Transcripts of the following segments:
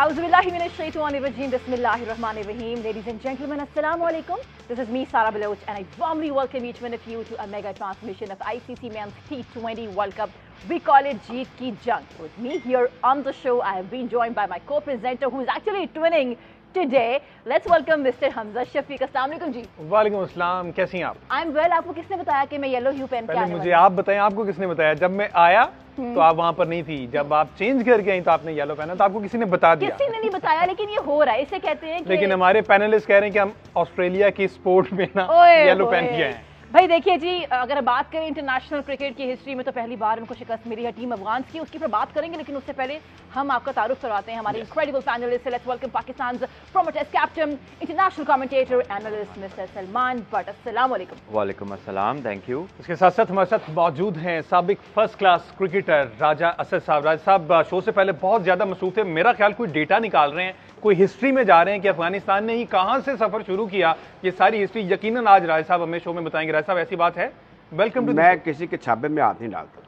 Auzubillahiminash-shaytanir-rajeem. Bismillahir-rahmanir-rahim. Ladies and gentlemen, Assalamu alaikum. This is me, Sara Baloch, and I warmly welcome each one of you to a mega transmission of ICC Men's T20 World Cup. We call it Jeet Ki Jang. With me here on the show, I have been joined by my co-presenter, who is actually twinning today. Let's welcome Mr. Hamza Shafiq. Assalamu alaikum जी. वालेकुम अस्सलाम, कैसी हैं आप? I'm well. आपको किसने बताया कि मैं येलो ह्यू पहन के आने वाली हूं? मुझे आप बताएं, आपको किसने बताया? जब मैं आया तो आप वहाँ पर नहीं थी, जब आप चेंज करके आई तो आपने येलो पहना, तो आपको किसी ने बता दिया? किसी ने नहीं बताया, लेकिन ये हो रहा है, इसे कहते हैं कि... लेकिन हमारे पैनलिस्ट कह रहे हैं कि हम ऑस्ट्रेलिया की स्पोर्ट में ना येलो पहन के आए हैं। भाई देखिए जी, अगर बात करें इंटरनेशनल क्रिकेट की हिस्ट्री में तो पहली बार उनको शिकस्त मिली है टीम अफगान की, उसकी पर बात करेंगे, लेकिन उससे पहले हम आपका तारुफ करवाते हैं हमारे incredible panelist. Let's welcome Pakistan former test captain, international commentator, analyst mister Salman Butt. अस्सलाम वालेकुम। वालेकुम अस्सलाम, थैंक यू। इसके साथ साथ हमारे साथ मौजूद हैं साबिक फर्स्ट क्लास क्रिकेटर राजा असद साहब। राजा साहब शो से पहले बहुत ज्यादा मसरूफ थे, मेरा ख्याल कोई डेटा निकाल रहे हैं, कोई हिस्ट्री में जा रहे हैं कि अफगानिस्तान ने ही कहां से सफर शुरू किया। ये सारी हिस्ट्री यकीनन आज राजा साहब हमें शो में बताएंगे। राजा साहब ऐसी बात है? Welcome to. मैं किसी के छापे में हाथ नहीं डालता।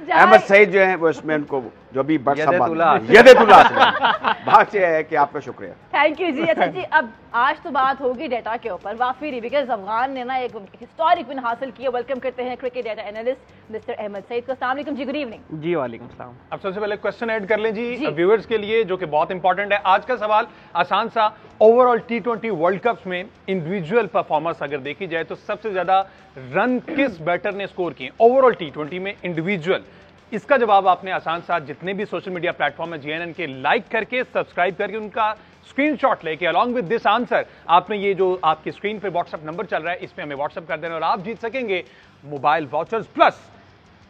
अहमद सईद जो है वो इसमें उनको जो भी बात ये है कि आपका शुक्रिया, थैंक यू जी। अच्छा जी, अब आज तो बात होगी डेटा के ऊपर वाफिरी, बिकॉज अफगान ने ना एक हिस्टोरिक विन हासिल किया। वेलकम करते हैं cricket data analyst mister Ahmed Saeed को। अस्सलाम वालेकुम जी, गुड इवनिंग जी। वालेकुम सलाम। अब सबसे पहले क्वेश्चन ऐड कर लें जी व्यूअर्स के लिए, जो कि बहुत इंपॉर्टेंट है। आज का सवाल आसान सा, ओवरऑल T20 वर्ल्ड कप में इंडिविजुअल परफॉर्मेंस अगर देखी जाए तो सबसे ज्यादा रन किस बैटर ने स्कोर किए ओवरऑल T20 में इंडिविजुअल? इसका जवाब आपने आसान सा जितने भी सोशल मीडिया प्लेटफॉर्म है GNN के लाइक करके, सब्सक्राइब करके, उनका स्क्रीनशॉट लेके अलॉन्ग विद दिस आंसर आपने ये जो आपकी स्क्रीन पे व्हाट्सएप नंबर चल रहा है इस पे हमें व्हाट्सएप कर देना और आप जीत सकेंगे mobile vouchers plus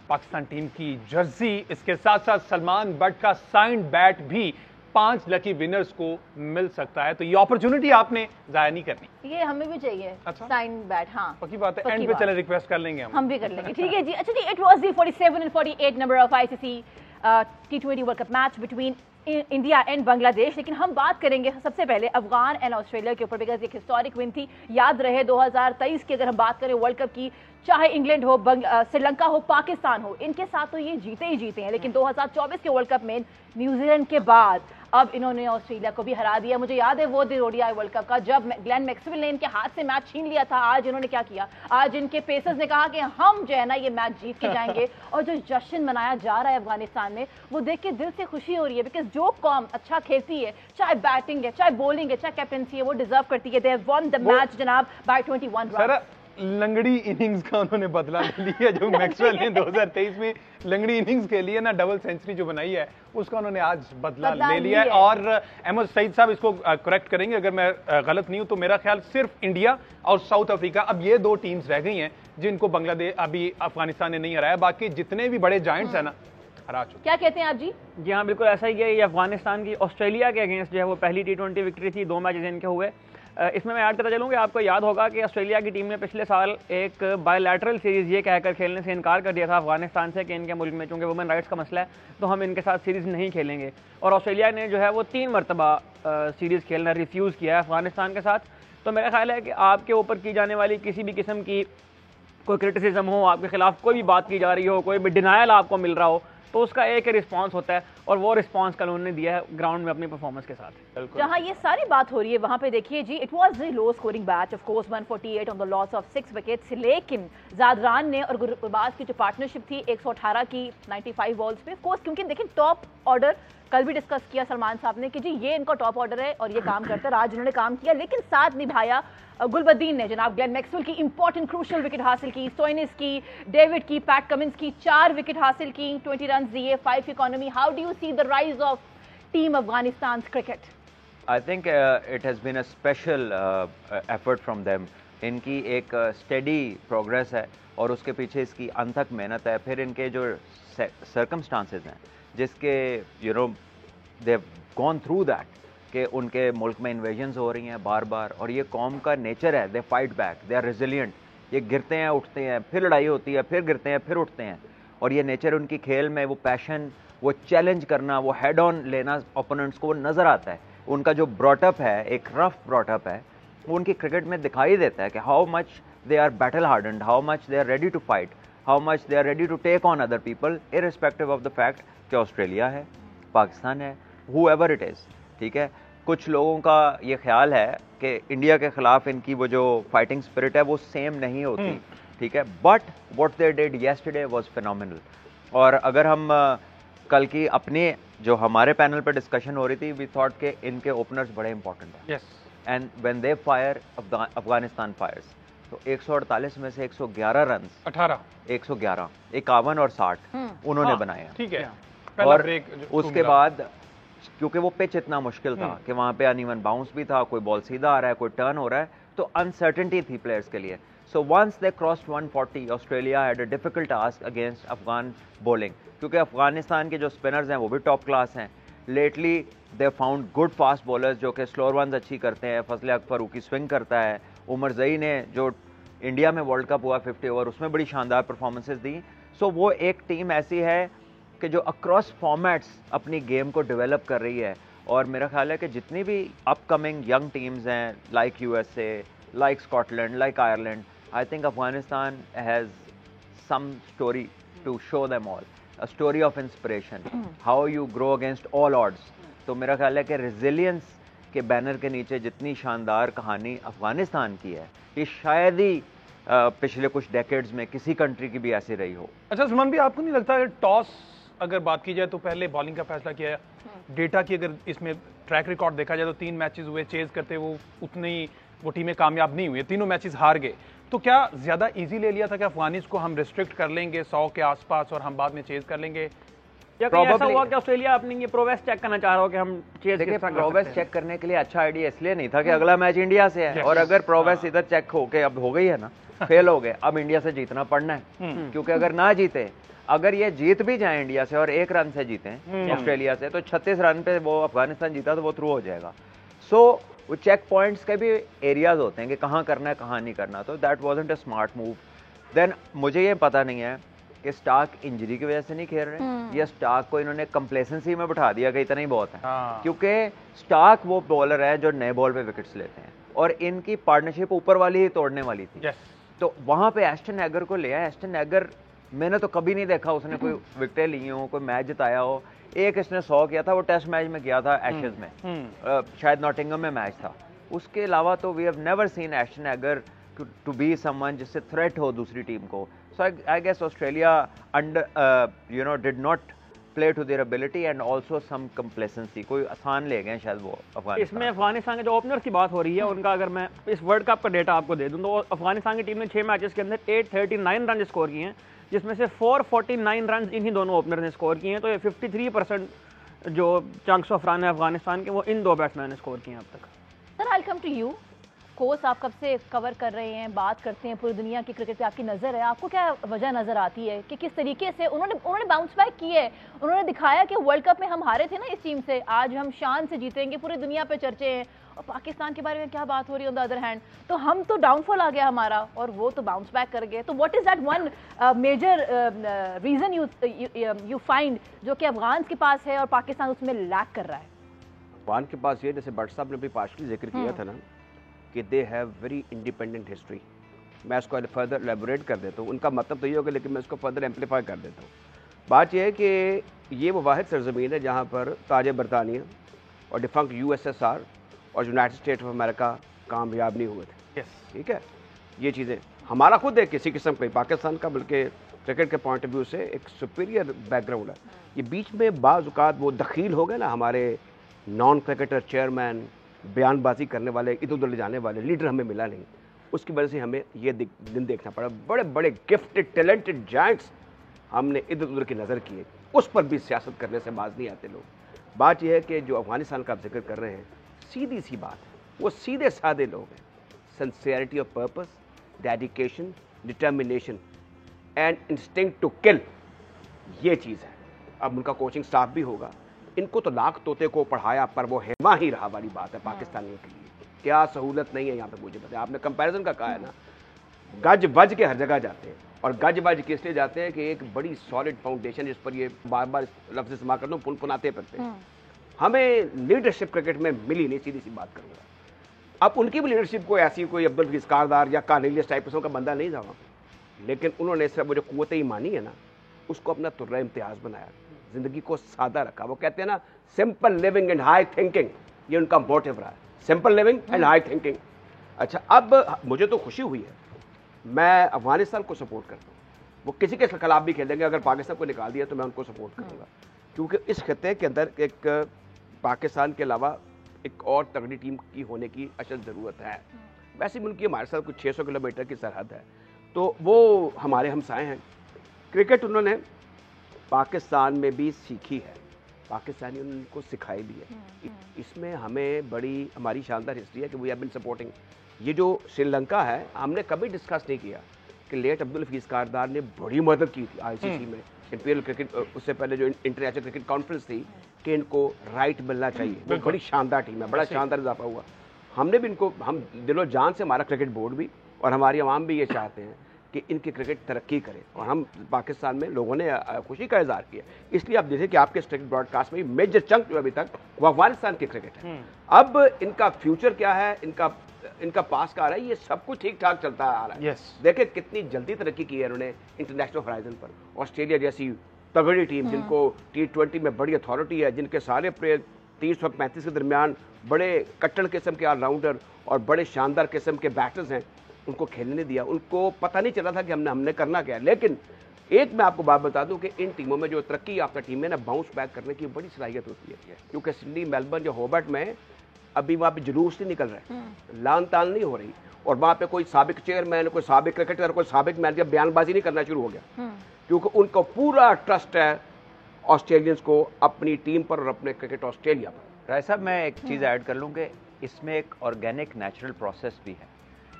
Pakistan team की जर्सी। इसके साथ साथ सलमान बट का साइंड बैट भी 5 लकी विनर्स को मिल सकता है, तो ये अपॉर्चुनिटी आपने जाया नहीं करनी। ये हमें भी चाहिए। अच्छा, साइन बैट। हाँ पक्की बात है, एंड पे चले रिक्वेस्ट कर लेंगे हम भी कर लेंगे। ठीक है जी। अच्छा जी, it was the 47 and 48 number of ICC T20 world cup match between India and Bangladesh. लेकिन हम बात करेंगे सबसे पहले अफगान एंड ऑस्ट्रेलिया के ऊपर, बिकॉज एक हिस्टोरिक विन थी। याद रहे 2023 की अगर हम बात करें वर्ल्ड कप की, चाहे इंग्लैंड हो, श्रीलंका हो, पाकिस्तान हो, इनके साथ तो ये जीते ही जीते हैं। लेकिन 2024 के वर्ल्ड कप में न्यूजीलैंड के बाद अब इन्होंने ऑस्ट्रेलिया को भी हरा दिया। मुझे याद है वो दिन ODI वर्ल्ड कप का जब ग्लेन मैक्सवेल ने इनके हाथ से मैच छीन लिया था। आज इन्होंने क्या किया, आज इनके पेसर्स ने कहा कि हम जो है ना ये मैच जीत के जाएंगे। और जो जश्न मनाया जा रहा है अफगानिस्तान में, वो देख के दिल से खुशी हो रही है, बिकॉज जो कौम अच्छा खेलती है, चाहे बैटिंग है, चाहे बॉलिंग है, चाहे कैप्टनसी है, वो डिजर्व करती है। They have one the match जनाब बाय 21 रन। लंगड़ी इनिंग्स का उन्होंने बदला ले लिया जो मैक्सवेल ने 2023 में लंगड़ी इनिंग्स के लिए ना डबल सेंचुरी जो बनाई है उसका उन्होंने आज बदला ले लिया है। और अहमद सईद साहब इसको करेक्ट करेंगे अगर मैं गलत नहीं हूं, तो मेरा ख्याल सिर्फ इंडिया और साउथ अफ्रीका अब ये 2 टीम्स रह गई हैं जिनको बांग्लादेश अभी अफगानिस्तान ने नहीं हराया, बाकी जितने भी बड़े जायंट्स है ना हरा चुके। क्या कहते हैं आप जी? जी हाँ, बिल्कुल ऐसा ही है। ये अफगानिस्तान की ऑस्ट्रेलिया के अगेंस्ट जो है वो पहली T20 विक्ट्री थी, 2 मैचेस इनके हुए। इसमें मैं ऐड करता चलूँ कि आपको याद होगा कि ऑस्ट्रेलिया की टीम ने पिछले साल एक बायलैटरल सीरीज़ ये कहकर खेलने से इनकार कर दिया था अफगानिस्तान से कि इनके मुल्क में चूँकि वुमेन राइट्स का मसला है तो हम इनके साथ सीरीज़ नहीं खेलेंगे। और ऑस्ट्रेलिया ने जो है वो 3 मरतबा सीरीज़ खेलना रिफ्यूज़ किया है अफगानिस्तान के साथ। तो मेरा ख्याल है कि आपके ऊपर की जाने वाली किसी भी किस्म की कोई क्रिटिसिज्म हो, आपके खिलाफ कोई भी बात की जा रही हो, कोई भी डिनायल आपको मिल रहा हो, तो उसका एक रिस्पांस होता है और वो रिस्पांस कल उन्होंने दिया है ग्राउंड में अपनी परफॉर्मेंस के साथ। जहां ये सारी बात हो रही है वहां पे देखिए जी, it was the low scoring match, of course 148 on the loss of 6 wickets. लेकिन जादरान ने और गुरबाज की जो पार्टनरशिप थी 118 की 95 बॉल्स पे, ऑफ कोर्स क्योंकि देखिए टॉप ऑर्डर कल भी डिस्कस किया सलमान साहब ने कि जी ये इनका टॉप ऑर्डर है और ये काम करता है। आज उन्होंने काम किया, लेकिन साथ निभाया गुलबद्दीन ने। जनाब ग्लेन मैक्सवेल की इंपॉर्टेंट क्रूशियल विकेट हासिल की, स्टोइनिस की, डेविड की, पैट कमिंस की 4 विकेट हासिल की, 20 रन दिए, 5 economy. How do you see the rise of team Afghanistan cricket? I think it has been a special effort from them. इनकी एक स्टेडी प्रोग्रेस है और उसके पीछे इसकी अनथक मेहनत है। फिर इनके जो सर्कमस्टांसेस हैं जिसके they have gone through that, कि उनके मुल्क में इन्वेजन्स हो रही हैं बार बार, और ये कौम का नेचर है, they fight back, they are resilient. ये गिरते हैं उठते हैं, फिर लड़ाई होती है, फिर गिरते हैं, फिर उठते हैं, और ये नेचर उनकी खेल में, वो पैशन, वो चैलेंज करना, वो हेड ऑन लेना ओपोनेंट्स को, वो नज़र आता है। उनका जो ब्रॉटअप है, एक रफ ब्रॉटअप है, वो उनकी क्रिकेट में दिखाई देता है कि how much they are battle hardened, how much they are ready to fight, how much they are ready to take on other people, irrespective of the fact कि ऑस्ट्रेलिया है, पाकिस्तान है, whoever it is, ठीक है। कुछ लोगों का ये ख्याल है कि इंडिया के खिलाफ इनकी वो जो फाइटिंग स्पिरिट है वो सेम नहीं होती, ठीक है, but what they did yesterday was phenomenal. और अगर हम कल की अपनी जो हमारे पैनल पर डिस्कशन हो रही थी, वी थॉट के इनके ओपनर्स बड़े इंपॉर्टेंट हैं, and when they fire Afghanistan fires, तो 148 में से 111 रन 111 51 और 60 उन्होंने बनाए हैं, ठीक है। और उसके बाद क्योंकि वो पिच इतना मुश्किल था कि वहां पे अनइवन बाउंस भी था, कोई बॉल सीधा आ रहा है, कोई टर्न हो रहा है, तो अनसर्टेनिटी थी प्लेयर्स के लिए। So once they crossed 140, Australia had a difficult task against Afghan bowling, क्योंकि अफगानिस्तान के जो स्पिनर्स हैं वो भी टॉप क्लास हैं। Lately they found good fast bowlers जो कि स्लोअर वंस अच्छी करते हैं। फजल हक फरूकी स्विंग करता है, उमर जई ने जो इंडिया में वर्ल्ड कप हुआ 50 ओवर उसमें बड़ी शानदार परफॉर्मेंसेज दी। सो वो एक टीम ऐसी है कि जो अक्रॉस फॉर्मेट्स अपनी गेम को डेवलप कर रही है। और मेरा ख्याल है कि जितनी भी अपकमिंग यंग टीम्स हैं, like USA, like Scotland, like Ireland, I think Afghanistan has some story to show them all, a story of inspiration, how you grow against all odds. तो मेरा ख्याल है कि रेजिलियंस के बैनर के नीचे जितनी शानदार कहानी अफगानिस्तान की है, ये शायद ही पिछले कुछ डेकेड्स में किसी कंट्री की भी ऐसी रही हो। अच्छा सुमन भी, आपको नहीं लगता टॉस अगर बात की जाए तो पहले बॉलिंग का फैसला किया है, डेटा की अगर इसमें ट्रैक रिकॉर्ड देखा जाए तो 3 मैचेस हुए चेज करते, वो उतनी वो टीमें कामयाब नहीं हुई, तीनों मैचेस हार गए, तो क्या ज्यादा इजी ले लिया था कि अफगानिस्तान को हम रिस्ट्रिक्ट कर लेंगे 100 के आसपास और हम बाद में चेज कर लेंगे? या कहीं ऐसा हुआ कि ऑस्ट्रेलिया अपनी ये प्रोवेस चेक करना चाह रहा हो कि हम चेज देखिए, प्रोवेस चेक करने के लिए अच्छा आइडिया इसलिए नहीं था कि अगला मैच इंडिया से है, और अगर प्रोवेस इधर चेक हो के अब हो गई है ना, फेल हो गए, अब इंडिया से जीतना पड़ना है, क्योंकि अगर ना जीते, अगर ये जीत भी जाए इंडिया से और 1 रन से जीते ऑस्ट्रेलिया से, तो 36 रन पे वो अफगानिस्तान जीता तो वो थ्रू हो जाएगा। सो वो चेक पॉइंट्स के भी एरियाज होते हैं कि कहाँ करना है कहाँ नहीं करना, तो that wasn't a smart move. Then मुझे ये पता नहीं है कि स्टार्क इंजरी की वजह से नहीं खेल रहे या स्टार्क को इन्होंने कंप्लेसेंसी में बैठा दिया कि इतना ही बहुत है, क्योंकि स्टार्क वो बॉलर है जो नए बॉल पे विकेट्स लेते हैं और इनकी पार्टनरशिप ऊपर वाली ही तोड़ने वाली थी। तो वहां पे एस्टन एगर को लिया। एस्टन एगर मैंने तो कभी नहीं देखा उसने कोई विकेटें ली हो, कोई मैच जिताया हो। एक इसने 100 किया था, वो टेस्ट मैच में किया था एशेज में, शायद नॉटिंगम में मैच था। उसके अलावा तो we have never seen Ashton Agar to be someone जिससे थ्रेट हो दूसरी टीम को। So I guess Australia under did not play to their ability and also some complacency, कोई आसान ले गए शायद वो अफगानिस्तान। इसमें अफगानिस्तान के जो ओपनर्स की बात हो रही है उनका अगर मैं इस वर्ल्ड कप का डेटा आपको दे दूं तो अफगानिस्तान की टीम ने 6 मैचेस के अंदर 839 रन स्कोर किए हैं, जिसमें से 449 रन इन्हीं दोनों ओपनर ने स्कोर किए हैं। तो ये 53% जो चंक्स ऑफ रन है अफगानिस्तान के, वो इन 2 बैट्समैन ने स्कोर किए हैं अब तक। Sir I come to you, course आप कब से कवर कर रहे हैं, बात करते हैं पूरी दुनिया की क्रिकेट पे, आपकी नज़र है, आपको क्या वजह नज़र आती है कि किस तरीके से उन्होंने बाउंस बैक किए, उन्होंने दिखाया कि वर्ल्ड कप में हम हारे थे ना इस टीम से, आज हम शान से जीतेंगे, पूरी दुनिया पे चर्चे हैं, और पाकिस्तान के बारे में क्या बात हो रही है ऑन द अदर हैंड, तो हम तो डाउनफॉल आ गया हमारा और वो तो बाउंस बैक कर गए। तो what is that one major reason you find जो कि अफगान के पास है और पाकिस्तान उसमें लैक कर रहा है? अफगान के पास ये, जैसे भट्ट साहब ने भी पार्शली जिक्र किया था ना, कि they have very independent history. मैं इसको फर्दर एलेबोरेट कर देता हूँ, उनका मतलब तो ये होगा, लेकिन मैं इसको फर्दर एम्पलीफाई कर देता हूँ। बात यह है कि ये वो वाहिद सरजमीन है जहाँ पर ताज बरतानिया और डिफंक्ट USSR और यूनाइटेड स्टेट्स ऑफ अमेरिका कामयाब नहीं हुए थे। ठीक है, ये चीज़ें हमारा खुद है किसी किस्म का पाकिस्तान का, बल्कि क्रिकेट के पॉइंट ऑफ व्यू से एक सुपीरियर बैकग्राउंड है। ये बीच में बाज़-औक़ात वो दखील हो गए ना, हमारे नॉन क्रिकेटर चेयरमैन, बयानबाजी करने वाले, इधर उधर ले जाने वाले लीडर हमें मिला नहीं, उसकी वजह से हमें ये दिन देखना पड़ा। बड़े बड़े गिफ्टेड टैलेंटेड जायंट्स हमने इधर उधर की नज़र किए, उस पर भी सियासत करने से बाज नहीं आते लोग। बात यह है कि जो अफगानिस्तान का आप जिक्र कर रहे हैं, सीधी सी बात है, वो सीधे साधे लोग हैं। Sincerity of purpose, dedication, determination and instinct to kill, ये चीज़ है। अब उनका कोचिंग स्टाफ भी होगा, इनको तो लाख तोते को पढ़ाया पर वो हेमा ही रहा वाली बात है पाकिस्तानियों के लिए। क्या सहूलत नहीं है यहाँ पे, मुझे बताया। आपने कंपैरिजन का कहा है ना, गज बज के हर जगह जाते हैं, और गज बज किस लिए जाते हैं कि एक बड़ी सॉलिड फाउंडेशन जिस पर ये बार बार लफ्ज़ इस्तेमाल करते हैं, पुनपुनाते फिरते हैं। हमें लीडरशिप क्रिकेट में मिली नहीं, सीधी सी बात करूँगा। अब उनकी भी लीडरशिप को ऐसी कोई अब्दुल गिस्कारदार या कार्नेलियस टाइप का बंदा नहीं था वहाँ, लेकिन उन्होंने सिर्फ वो जो कुव्वत ईमानी है ना, उसको अपना तुर्रा इम्तियाज़ बनाया। जिंदगी को सादा रखा। वो कहते हैं ना simple living and high thinking, ये उनका मोटिव रहा है, simple living and high thinking. अच्छा, अब मुझे तो खुशी हुई है, मैं अफगानिस्तान को सपोर्ट करता हूँ। वो किसी के खिलाफ भी खेलेंगे, अगर पाकिस्तान को निकाल दिया तो मैं उनको सपोर्ट करूँगा, क्योंकि इस खत्ते के अंदर एक पाकिस्तान के अलावा एक और तगड़ी टीम की होने की अशद ज़रूरत है। वैसे भी उनकी हमारे साथ कुछ 600 किलोमीटर की सरहद है, तो वो हमारे हमसाए हैं। क्रिकेट उन्होंने पाकिस्तान में भी सीखी है, पाकिस्तानी उनको सिखाई भी है। इसमें हमें बड़ी हमारी शानदार हिस्ट्री है कि वी हैव बीन सपोर्टिंग। ये जो श्रीलंका है, हमने कभी डिस्कस नहीं किया कि लेट अब्दुल हफीज़ कारदार ने बड़ी मदद की थी आईसीसी में, इंपीरियल क्रिकेट, उससे पहले जो इंटरनेशनल क्रिकेट कॉन्फ्रेंस थी, कि इनको राइट मिलना चाहिए। वो बड़ी शानदार टीम है, बड़ा शानदार इजाफा हुआ। हमने भी इनको, हम दिलो जान से, हमारा क्रिकेट बोर्ड भी और हमारी आवाम भी ये चाहते हैं कि इनकी क्रिकेट तरक्की करे, और हम पाकिस्तान में लोगों ने खुशी का इजहार किया। इसलिए आप देखें कि आपके क्रिकेट ब्रॉडकास्ट में मेजर चंक जो अभी तक वो अफगानिस्तान की क्रिकेट है। अब इनका फ्यूचर क्या है, इनका पास का आ रहा है, ये सब कुछ ठीक ठाक चलता आ रहा है। देखिए कितनी जल्दी तरक्की की है इन्होंने इंटरनेशनल होराइजन पर। ऑस्ट्रेलिया जैसी तगड़ी टीम, जिनको T20 में बड़ी अथॉरिटी है, जिनके सारे प्लेयर 30 और 35 के दरमियान बड़े कट्टर किस्म के ऑलराउंडर और बड़े शानदार किस्म के बैटर्स हैं, उनको खेलने नहीं दिया। उनको पता नहीं चला था कि हमने करना क्या है। लेकिन एक मैं आपको बात बता दूं कि इन टीमों में जो तरक्की याफ्ता टीम है ना, बाउंस बैक करने की बड़ी सलाहियत होती है, क्योंकि सिडनी, मेलबर्न या होबर्ट में अभी वहाँ पे जुलूस नहीं निकल रहा है, लान तान नहीं हो रही, और वहाँ पे कोई साबिक चेयरमैन, कोई साबिक क्रिकेटर, कोई साबिक मैनेजर बयानबाजी नहीं करना शुरू हो गया, क्योंकि उनको पूरा ट्रस्ट है ऑस्ट्रेलियंस को अपनी टीम पर और अपने क्रिकेट ऑस्ट्रेलिया पर। राय साहब, मैं एक चीज़ ऐड कर लूँ कि इसमें एक ऑर्गेनिक नेचुरल प्रोसेस भी है।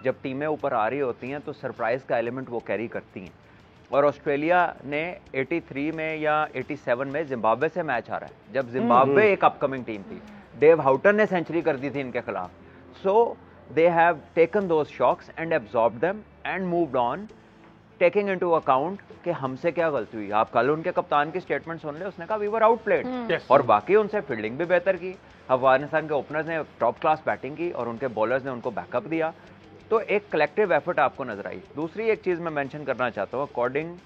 जब टीमें ऊपर आ रही होती हैं तो सरप्राइज़ का एलिमेंट वो कैरी करती हैं, और ऑस्ट्रेलिया ने 83 में या 87 में जिम्बाब्वे से मैच आ रहा है, जब जिम्बाब्वे एक अपकमिंग टीम थी, डेव हाउटन ने सेंचुरी कर दी थी इनके खिलाफ। So they have taken those shocks and absorbed them and moved on, taking into account कि हमसे क्या गलती हुई। आप कल उनके कप्तान की स्टेटमेंट सुन ले, उसने कहा वी वर आउटप्लेड, और बाकी उनसे फील्डिंग भी बेहतर की। अफगानिस्तान के ओपनर्स ने टॉप क्लास बैटिंग की और उनके बॉलर्स ने उनको बैकअप दिया, तो एक कलेक्टिव एफर्ट आपको नजर आई। दूसरी एक चीज़ मैं मेंशन करना चाहता हूँ, अकॉर्डिंग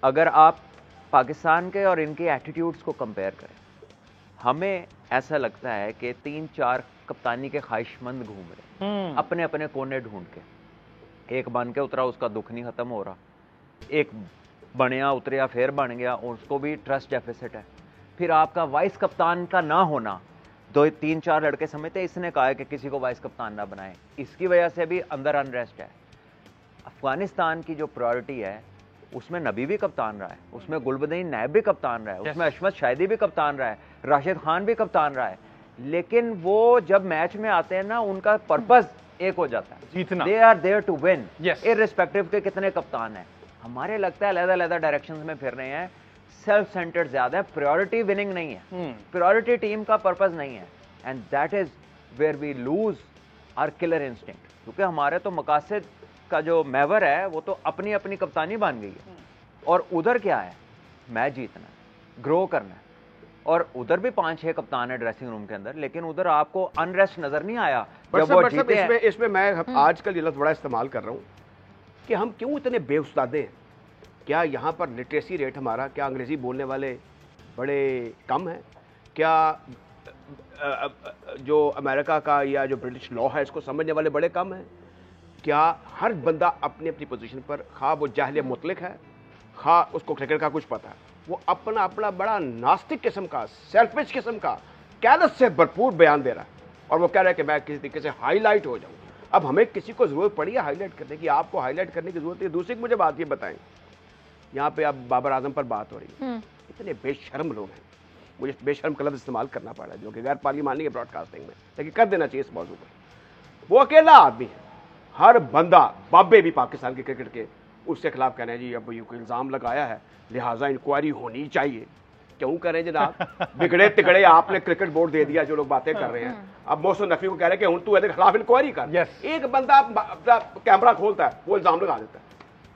अगर आप पाकिस्तान के और इनके एटीट्यूड्स को कंपेयर करें, हमें ऐसा लगता है कि 3-4 कप्तानी के ख्वाहिशमंद घूम रहे अपने अपने कोने ढूंढ के। एक बन के उतरा, उसका दुख नहीं खत्म हो रहा, एक बनया उतरिया फिर बन गया, उसको भी ट्रस्ट डेफिसिट है। फिर आपका वाइस कप्तान का ना होना, 2-3-4 लड़के समझते इसने कहा है कि किसी को वाइस कप्तान ना बनाए, इसकी वजह से भी अंदर अनरेस्ट है। अफगानिस्तान की जो प्रायोरिटी है उसमें नबी भी कप्तान रहा है, उसमें गुलबदीन नैब भी कप्तान रहा है, उसमें अशमत शाहिदी भी कप्तान रहा है, राशिद खान भी कप्तान रहा है, लेकिन वो जब मैच में आते हैं ना, उनका पर्पस एक हो जाता है, जीतना। They are there to win, irrespective के कितने कप्तान हैं। हमारे लगता है अलग-अलग डायरेक्शंस में फिर रहे हैं, सेल्फ सेंटर्ड ज्यादा है, प्रायोरिटी विनिंग नहीं है, प्रायोरिटी टीम का पर्पस नहीं है, and that is where we lose our killer instinct. क्योंकि हमारे तो मकासद का जो महवर है वो तो अपनी अपनी कप्तानी बन गई है, और उधर क्या है, मैच जीतना है, ग्रो करना है, और उधर भी 5-6 कप्तान है ड्रेसिंग रूम के अंदर, लेकिन उधर आपको अनरेस्ट नजर नहीं आया जब वो जीते हैं। इसमें मैं आजकल ये लफ्ज़ बड़ा इस्तेमाल कर रहा हूँ कि हम क्यों इतने बेउस्तादे हैं। क्या यहाँ पर लिटरेसी रेट हमारा, क्या अंग्रेजी बोलने वाले बड़े कम हैं? क्या जो अमेरिका का या जो ब्रिटिश लॉ है इसको समझने वाले बड़े कम हैं? क्या हर बंदा अपनी अपनी पोजीशन पर, खा वो जाहिल मुतलिक है, खा उसको क्रिकेट का कुछ पता है, वो अपना अपना बड़ा नास्तिक किस्म का, सेल्फिश किस्म का, कैलस से भरपूर बयान दे रहा है, और वो कह रहा है कि मैं किसी तरीके से हाईलाइट हो जाऊँ। अब हमें किसी को ज़रूरत पड़ी है हाईलाइट करने की, आपको हाईलाइट करने की ज़रूरत है। दूसरी मुझे बात ये बताएं, यहाँ पे अब बाबर आजम पर बात हो रही है, इतने बेशर्म लोग हैं, मुझे बेशर्म का लफ्ज़ इस्तेमाल करना पड़ रहा है जो कि गैर पार्लिमानी है ब्रॉडकास्टिंग में, लेकिन कर देना चाहिए इस मौजूद पर। वो अकेला आदमी है, हर बंदा, बाबे भी पाकिस्तान के क्रिकेट के, उसके खिलाफ कहना है जी अब ये कोई इल्ज़ाम लगाया है लिहाजा इंक्वायरी होनी चाहिए। क्यों करें जनाब, बिगड़े तिगड़े आपने क्रिकेट बोर्ड दे दिया, जो लोग बातें कर रहे हैं। अब मोहसिन नकवी को कह रहे हैं कि हूं तू इसके खिलाफ इंक्वायरी कर। एक बंदा कैमरा खोलता है, वो इल्ज़ाम लगा देता है,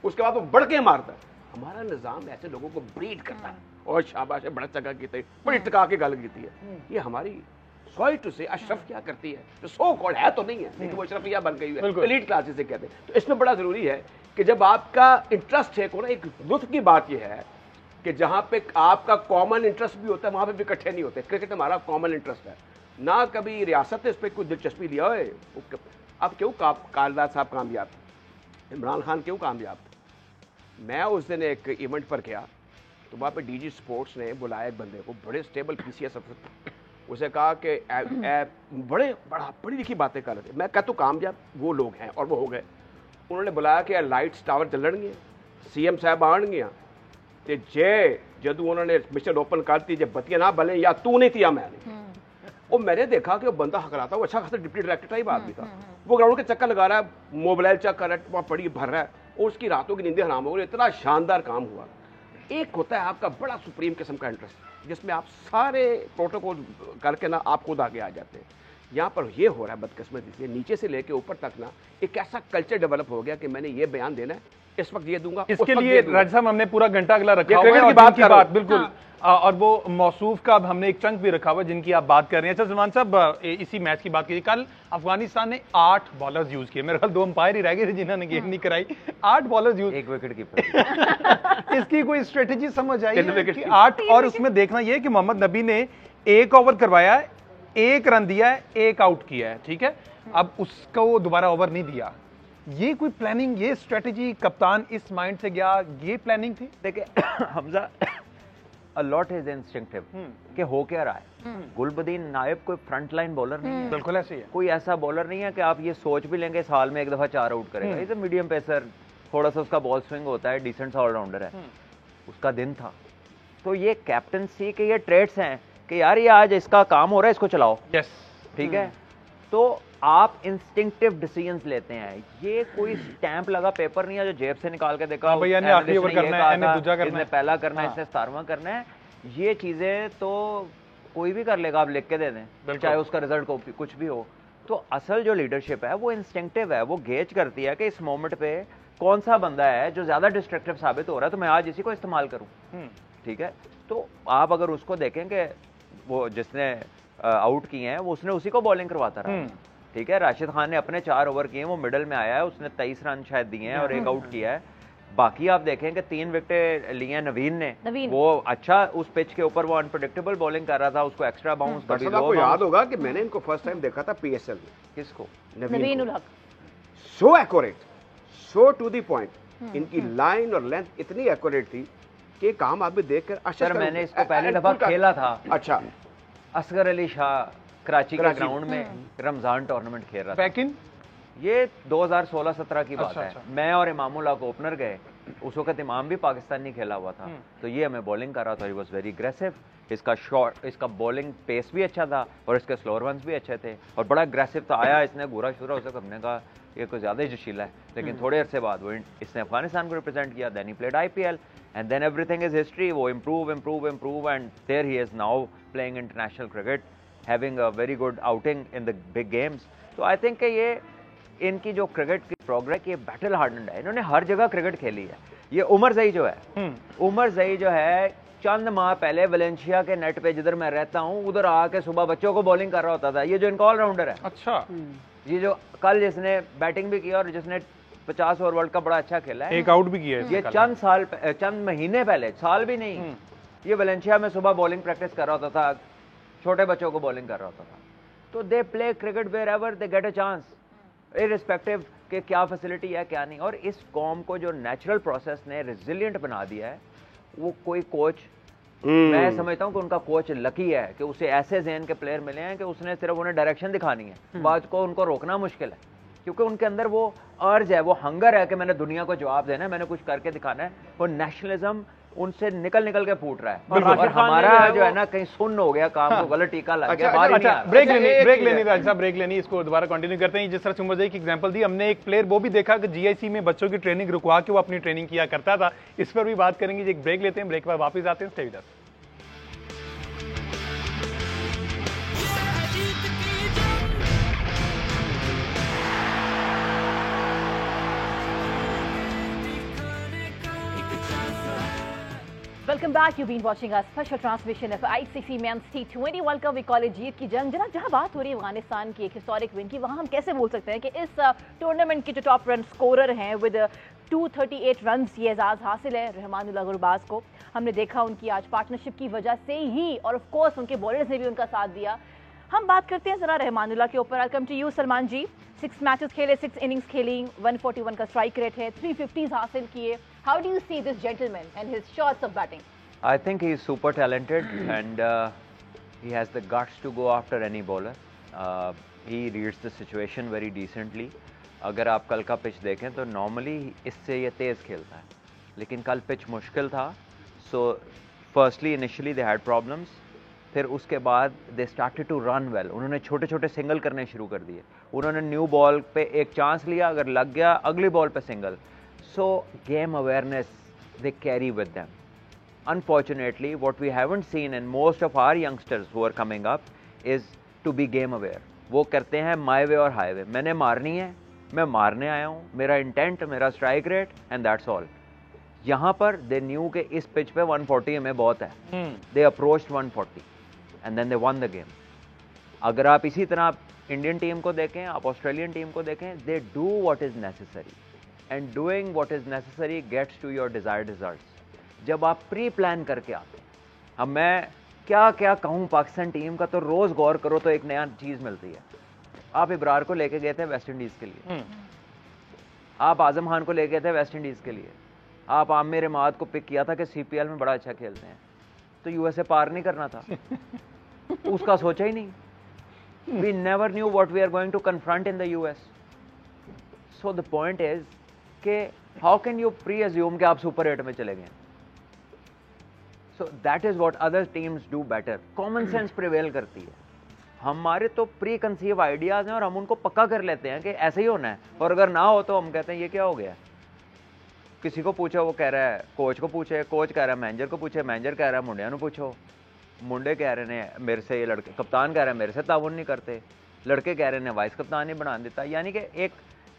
उसके बाद वो बढ़ के मारता है। हमारा निज़ाम ऐसे लोगों को ब्रीड करता है, और शाबाश है, बड़ा चका की बड़ी टिका के गल की है। ये हमारी सॉरी टू से अशरफ क्या करती है, जो सो कॉल्ड है तो नहीं है, लेकिन वो अशरफिया बन गई है, एलीट क्लासेस से कहते हैं। तो इसमें बड़ा जरूरी है कि जब आपका इंटरेस्ट है को ना, एक लुत्फ की बात यह है कि जहां पे आपका कॉमन इंटरेस्ट भी होता है वहां पे भी इकट्ठे नहीं होते। क्रिकेट हमारा कॉमन इंटरेस्ट है, ना कभी रियासत ने इस पर कोई दिलचस्पी लिया है। अब क्यों कालदार साहब कामयाब, इमरान खान क्यों कामयाब? मैं उस दिन एक इवेंट पर गया तो वहाँ पे डीजी स्पोर्ट्स ने बुलाया एक बंदे को, बड़े स्टेबल पीसीएस अफसर, उसे कहा कि बड़ी लिखी बातें कर रहे थे। मैं कहता हूँ कामयाब वो लोग हैं और वो हो गए। उन्होंने बुलाया कि लाइट्स टावर चलणगे, सीएम साहब आएंगे तो जे जदू उन्होंने मिशन ओपन करती जब बत्तियां ना बले या तू नहीं थी मैंने वो मैंने देखा कि वो बंदा हकलाता, वो अच्छा खासा डिप्टी डायरेक्टर टाइप आदमी था। वो ग्राउंड के चक्कर लगा रहा है, मोबाइल चेक कर रहा है, वहाँ पड़ी भर रहा है और उसकी रातों की नींदें हराम हो गई। इतना शानदार काम हुआ। एक होता है आपका बड़ा सुप्रीम किस्म का इंटरेस्ट जिसमें आप सारे प्रोटोकॉल करके ना आप खुद आगे आ जाते हैं। यहाँ पर ये हो रहा है बदकिस्मती से नीचे से लेके ऊपर तक ना एक ऐसा कल्चर डेवलप हो गया कि मैंने ये बयान देना है, इस वक्त ये दूंगा। इसके लिए राज साहब हमने पूरा घंटा अगला रखा हुआ है की और बात जिनकी बात बिल्कुल और वो मौसूफ का अब हमने एक चंक भी रखा हुआ है जिनकी आप बात कर रहे हैं। अच्छा सलमान साहब, इसी मैच की बात कीजिए। कल अफगानिस्तान ने 8 बॉलर्स यूज किए, मेरे ख्याल 2 अंपायर ही रह गए थे जिन्होंने गेम नहीं कराई। 8 बॉलर्स यूज, 1 विकेट कीपर। इसकी कोई स्ट्रेटेजी समझ आई है कि 8? और उसमें देखना यह कि मोहम्मद नबी ने 1 ओवर करवाया है, 1 रन दिया है, 1 आउट किया है, ठीक है। अब उसको दोबारा ओवर नहीं दिया। ये कोई प्लानिंग, ये स्ट्रेटेजी कप्तान इस माइंड से गया, ये प्लानिंग थी? देखिए Hamza, a lot is instinctive कि हो क्या रहा है। गुलबदीन नायब कोई फ्रंट लाइन बॉलर नहीं है, बिल्कुल ऐसे ही है। कोई ऐसा बॉलर नहीं है कि आप ये सोच भी लेंगे साल में 1 दफा 4 आउट करेगा। इज मीडियम पेसर, थोड़ा सा उसका बॉल स्विंग होता है, डिसेंट सा ऑलराउंडर है। उसका दिन था। तो ये कैप्टनसी के ये ट्रेड्स हैं कि यार ये आज इसका काम हो रहा है, इसको चलाओ। यस, ठीक है। तो आप इंस्टिंक्टिव डिसीजंस लेते हैं। ये कोई स्टैंप लगा पेपर नहीं है जो जेब से निकाल के देखा भैया ने आखिरी ओवर करना है, इन्हें दूसरा करना है, इसने पहला करना है, इसने 17वां करना है। ये चीजें तो कोई भी कर लेगा, आप लिख के दे दें, चाहे उसका रिजल्ट कुछ भी हो। तो असल जो लीडरशिप है वो इंस्टिंक्टिव है, वो गेज करती है कि इस मोमेंट पे कौन सा बंदा है जो ज्यादा डिस्ट्रक्टिव साबित हो रहा है, तो मैं आज इसी को इस्तेमाल करूं। ठीक है। तो आप अगर उसको देखें कि वो जिसने आउट किए हैं वो उसने उसी को बॉलिंग करवाता रहा। ठीक है। राशिद खान ने अपने 4 ओवर किए, वो मिडल में आया है, उसने 23 रन शायद दिए हैं और 1 आउट किया है। बाकी आप देखें कि 3 विकेट लिए नवीन ने, वो अच्छा उस पिच के ऊपर वो अनप्रेडिक्टेबल बॉलिंग कर रहा था, उसको एक्स्ट्रा बाउंस कभी लो। आपको याद होगा कि मैंने इनको फर्स्ट टाइम देखा था पीएसएल में। किसको? Naveen ul Haq. So accurate, so to the point. इनकी लाइन और लेंथ इतनी एक्यूरेट थी कि काम आप भी देखकर सर मैंने इसको पहली दफा खेला था। अच्छा। असगर अली शाह कराची के ग्राउंड में रमजान टूर्नामेंट खेल रहा था। बैक इन ये 2016-17 की बात है। अच्छा। मैं और इमामुल हक ओपनर गए, उस वक्त इमाम भी पाकिस्तानी खेला हुआ था। तो ये हमें बॉलिंग कर रहा था, ही वाज वेरी अग्रेसिव। इसका शॉट, इसका बॉलिंग पेस भी अच्छा था और इसके स्लोअर वंस भी अच्छे थे और बड़ा अग्रेसिव था। आया इसने घूरा शुरा, उसे हमने कहा ये कुछ ज्यादा ही जोशीला है। लेकिन थोड़े अरसे बाद वो इसने अफगानिस्तान को रिप्रेजेंट किया, then he played IPL and then everything is history. वो improve and there he is now playing international cricket, having a very good outing in the big games. तो आई थिंक ये इनकी जो क्रिकेट की progress, ये battle hardened है। इन्होंने हर जगह क्रिकेट खेली है। ये उमर ज़ई जो है, उमर ज़ई जो है चंद माह पहले वलेंशिया के नेट पे जिधर मैं रहता हूँ उधर आके सुबह बच्चों को बॉलिंग कर रहा होता था। ये जो इनका ऑलराउंडर है, अच्छा, ये जो कल जिसने बैटिंग भी किया और जिसने 50 ओवर वर्ल्ड कप बड़ा अच्छा खेला है, 1 आउट भी किया है। ये चंद महीने पहले, साल भी नहीं, ये वलेंशिया में सुबह बॉलिंग प्रैक्टिस कर रहा होता था, छोटे बच्चों को बॉलिंग कर रहा होता था। तो they play cricket wherever they get a chance, irrespective के क्या फैसिलिटी है क्या नहीं। और इस कॉम को जो नेचुरल प्रोसेस ने रेजिलिएंट बना दिया है, वो कोई कोच, मैं समझता हूँ कि उनका कोच लकी है कि उसे ऐसे ज़हन के प्लेयर मिले हैं कि उसने सिर्फ उन्हें डायरेक्शन दिखानी है, बाद को उनको रोकना मुश्किल है, क्योंकि उनके अंदर वो अर्ज है, वो हंगर है कि मैंने दुनिया को जवाब देना है, मैंने कुछ करके दिखाना है। वो नेशनलिज्म उनसे निकल के फूट रहा है और हमारा जो है ना कहीं सुन्न हो गया, काम को गलत टीका लग गया। अच्छा, ब्रेक लेनी राज साहब, ब्रेक लेनी, इसको दोबारा कंटिन्यू करते हैं। जिस तरह से उमर ज़ई की एग्जांपल दी, हमने एक प्लेयर वो भी देखा कि GIC में बच्चों की ट्रेनिंग रुकवा के वो अपनी ट्रेनिंग किया करता था। इस पर भी बात करेंगे। एक ब्रेक लेते हैं, ब्रेक के बाद वापस आते हैं। Stay with us. Welcome back. You been watching a special transmission of ICC men's T20 world cup. We call it जीत की जंग। जहाँ बात हो रही है अफगानिस्तान की एक हिस्टोरिक विन की, वहाँ हम कैसे बोल सकते हैं कि इस टूर्नामेंट के जो टॉप रन स्कोरर हैं विद 238 रन्स ये एजाज़ हासिल है रहमानुल्लाह गुरबाज को। हमने देखा उनकी आज पार्टनरशिप की वजह से ही, और ऑफ कोर्स उनके बॉलर्स ने भी उनका साथ दिया। हम बात करते हैं ज़रा रहमानुल्लाह के ऊपर। Welcome to you Salman ji. 6 matches खेले, 6 इनिंग्स खेली, 141 का स्ट्राइक रेट है, 350s हासिल किए। How do you see this gentleman and his shots of batting? I think he is super talented and he has the guts to go after any bowler. He reads the situation very decently. अगर आप कल का pitch देखें तो normally इससे ये तेज़ खेलता है, लेकिन कल पिच मुश्किल था। So firstly initially they had problems, फिर उसके बाद they started to run well. उन्होंने छोटे छोटे सिंगल करने शुरू कर दिए। उन्होंने न्यू बॉल पे एक चांस लिया, अगर लग गया अगली बॉल पे single. So game awareness they carry with them. Unfortunately, what we haven't seen in most of our youngsters who are coming up is to be game aware. वो करते हैं माई वे और हाई वे। मैंने मारनी है, मैं मारने आया हूँ, मेरा इंटेंट, मेरा strike rate and that's all. यहाँ पर दे न्यू के इस पिच पे 140 में बहुत है। They approached 140 and then they won the game. अगर आप इसी तरह आप इंडियन टीम को देखें, आप ऑस्ट्रेलियन टीम को देखें, they do what is necessary and doing what is necessary gets to your desired results. जब आप प्री प्लान करके आते हैं, अब मैं क्या क्या कहूँ पाकिस्तान टीम का, तो रोज़ गौर करो तो एक नया चीज़ मिलती है। आप इब्रार को लेके गए थे वेस्ट इंडीज़ के लिए, आप आजम खान को लेके गए थे वेस्ट इंडीज़ के लिए, आप आमिर इमाद को पिक किया था कि सीपीएल में बड़ा अच्छा खेलते हैं, तो यूएसए पार नहीं करना था। उसका सोचा ही नहीं। We never knew what we are going to confront in the US. So the point is कि how can you presume कि आप सुपर 8 में चले गए। So that is what other teams do better. Common sense prevail करती है। हमारे तो प्री कंसीव आइडियाज हैं और हम उनको पक्का कर लेते हैं कि ऐसे ही होना है, और अगर ना हो तो हम कहते हैं ये क्या हो गया। किसी को पूछो, वो कह रहा है कोच को पूछे, कोच कह रहा है मैनेजर को पूछे, मैनेजर कह रहा है मुंडिया को पूछो, मुंडे कह रहे हैं मेरे से, ये लड़के कप्तान कह रहे हैं मेरे से ताउन नहीं करते, लड़के कह रहे हैं वाइस कप्तान नहीं बना देता। यानी कि एक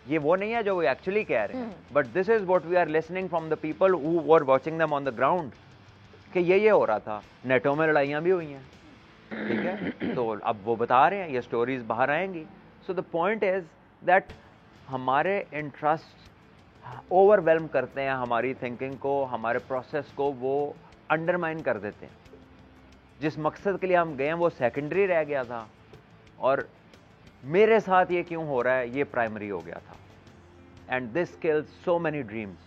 ये वो नहीं है जो वो एक्चुअली कह रहे हैं, but this is what we are listening from the people who were watching them on the ground कि ये हो रहा था। नेटों में लड़ाइयाँ भी हुई हैं, ठीक है, तो अब वो बता रहे हैं, ये स्टोरीज बाहर आएंगी। सो द पॉइंट इज दैट हमारे इंटरेस्ट ओवरवेलम करते हैं हमारी थिंकिंग को, हमारे प्रोसेस को वो अंडरमाइन कर देते हैं। जिस मकसद के लिए हम गए हैं वो सेकेंडरी रह गया था, और मेरे साथ ये क्यों हो रहा है ये प्राइमरी हो गया था। And this kills so many dreams,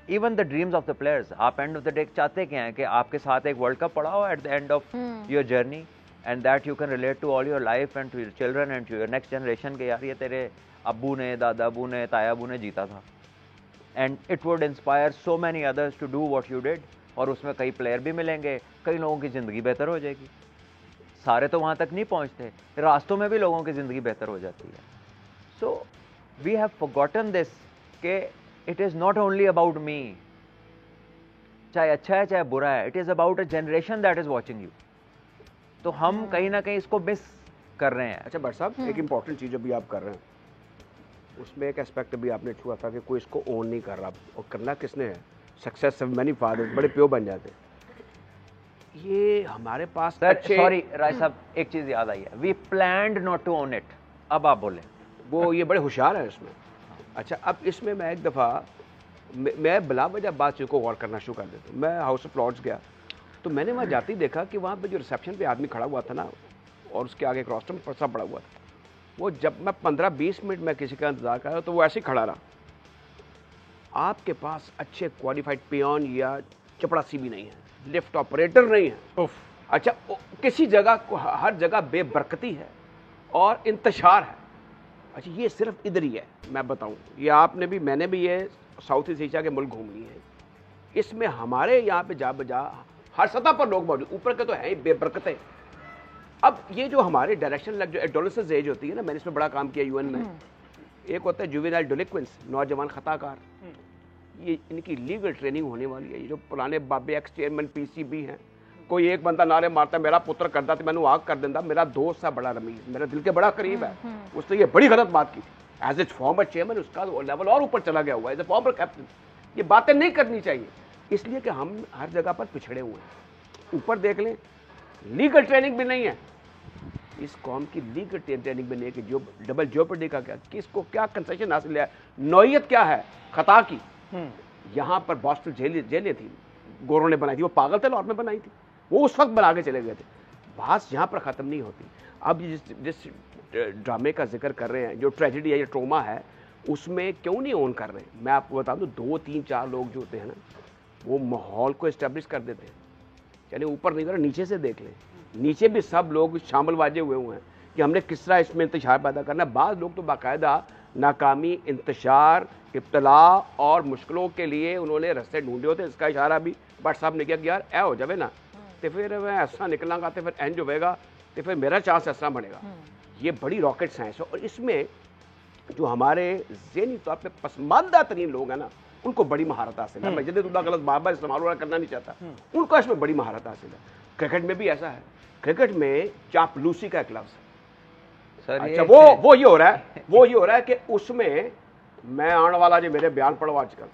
even the dreams of the players. आप एंड ऑफ द डे चाहते क्या हैं कि आपके साथ एक वर्ल्ड कप पड़ा हो at the end of your journey, and that you can relate to all your life and to your children and to your next generation के यार ये तेरे अब्बू ने, दादा अबू ने, ताया अबू ने जीता था। And it would inspire so many others to do what you did. और उसमें कई प्लेयर भी मिलेंगे, कई लोगों की ज़िंदगी बेहतर हो जाएगी। सारे तो वहाँ तक नहीं पहुँचते, रास्तों में भी लोगों की ज़िंदगी बेहतर हो जाती है। So we have forgotten this के it is not only about me, चाहे अच्छा है चाहे बुरा है, it is about a generation that is watching you. तो हम कहीं ना कहीं इसको मिस कर रहे हैं। अच्छा भट्ट साहब, एक इंपॉर्टेंट चीज़ अभी आप कर रहे हैं, उसमें एक एस्पेक्ट भी आपने छुआ था कि कोई इसको ओन नहीं कर रहा, और करना किसने है, सक्सेस ऑफ मैनी फादर्स, बड़े प्यो बन जाते हैं। ये हमारे पास सॉरी राय साहब, एक चीज़ याद आई है, we planned not to own it. अब आप बोले, वो ये बड़े होशियार है इसमें। अच्छा, अब इसमें मैं एक दफ़ा मैं बिला वजह बात चीज़ को गौर करना शुरू कर देता हूँ। मैं हाउस ऑफ लॉर्ड्स गया, तो मैंने वहाँ जाते ही देखा कि वहाँ पे जो रिसेप्शन पे आदमी खड़ा हुआ था ना, और उसके आगे एक रोस्टर पर सब पड़ा हुआ था, वो जब मैं 15-20 मिनट में किसी का इंतजार कर रहा तो वो ऐसे ही खड़ा रहा। आपके पास अच्छे क्वालिफाइड पियोन या चपड़ासी भी नहीं है, लिफ्ट ऑपरेटर नहीं है। अच्छा, किसी जगह हर जगह बेबरकती है और इंतशार है। अच्छा, ये सिर्फ इधर ही है। मैं बताऊं, ये आपने भी, मैंने भी ये साउथ ईस्ट एशिया के मुल्क घूम लिए हैं, इसमें हमारे यहाँ पे जा बजा हर सतह पर लोग मौजूद, ऊपर के तो हैं ही बेबरकतें। अब ये जो हमारे डायरेक्शन लग जो एडोलेसेंस एज होती है ना, मैंने इसमें बड़ा काम किया यूएन में। एक होता है जुवेनाइल डेलिक्वेंस, नौजवान खताकार, ये इनकी लीगल ट्रेनिंग होने वाली है। ये जो पुराने बाबे एक्स चेयरमैन पीसीबी हैं, कोई एक बंदा नारे मारता मेरा पुत्र करता तो मैंने आग कर देता, मेरा दोस्त है बड़ा रमीज, मेरा दिल के बड़ा करीब है, उसने ये बड़ी गलत बात की थी। एज ए फॉर्मर चेयरमैन उसका लेवल और ऊपर चला गया हुआ है, एज ए फॉर्मर कैप्टन। ये बातें नहीं करनी चाहिए, इसलिए कि हम हर जगह पर पिछड़े हुए हैं। ऊपर देख लें, लीगल ट्रेनिंग भी नहीं है, इस कौम की लीग ट्रेनिंग में लेके जो डबल जोपर्डी का क्या, किसको क्या कंसेशन हासिल है, नौयत क्या है खता की। यहाँ पर बॉस्टन जेलें थी, गोरों ने बनाई थी, वो पागल थे लाहौर में बनाई थी, वो उस वक्त बना के चले गए थे। बात यहाँ पर ख़त्म नहीं होती। अब जिस ड्रामे का जिक्र कर रहे हैं, जो ट्रेजेडी है या ट्रोमा है, उसमें क्यों नहीं ऑन कर रहे? मैं आपको बता दूँ, 2 3 4 लोग जो होते हैं ना, वो माहौल को इस्टेब्लिश कर देते हैं। यानी ऊपर नहीं कर, नीचे से देख लें, नीचे भी सब लोग शामिल वाजे हुए हैं कि हमने किस तरह इसमें इंतशार पैदा करना है। बाद लोग तो बाकायदा नाकामी, इंतशार, इब्तला और मुश्किलों के लिए उन्होंने रास्ते ढूंढे होते। इसका इशारा भी भट्ट साहब ने किया कि यार ए हो जाए ना, तो फिर मैं ऐसा निकलांगा, तो फिर एंज होगा, तो फिर मेरा चांस ऐसा बनेगा। ये बड़ी रॉकेट साइंस है। और इसमें जो हमारे ज़हनी तौर पे पसमानदा तरीन लोग हैं ना, उनको बड़ी महारत हासिल है। मैं जदीदुल्लाह गलत बार इस्तेमाल करना नहीं चाहता, उनको इसमें बड़ी महारत हासिल है। क्रिकेट में भी ऐसा है, क्रिकेट में चापलूसी का एक लफ्ज़ है सर। अच्छा, वो ये हो रहा है कि उसमें मैं आने वाला जो मेरे बयान पढ़ो आजकल,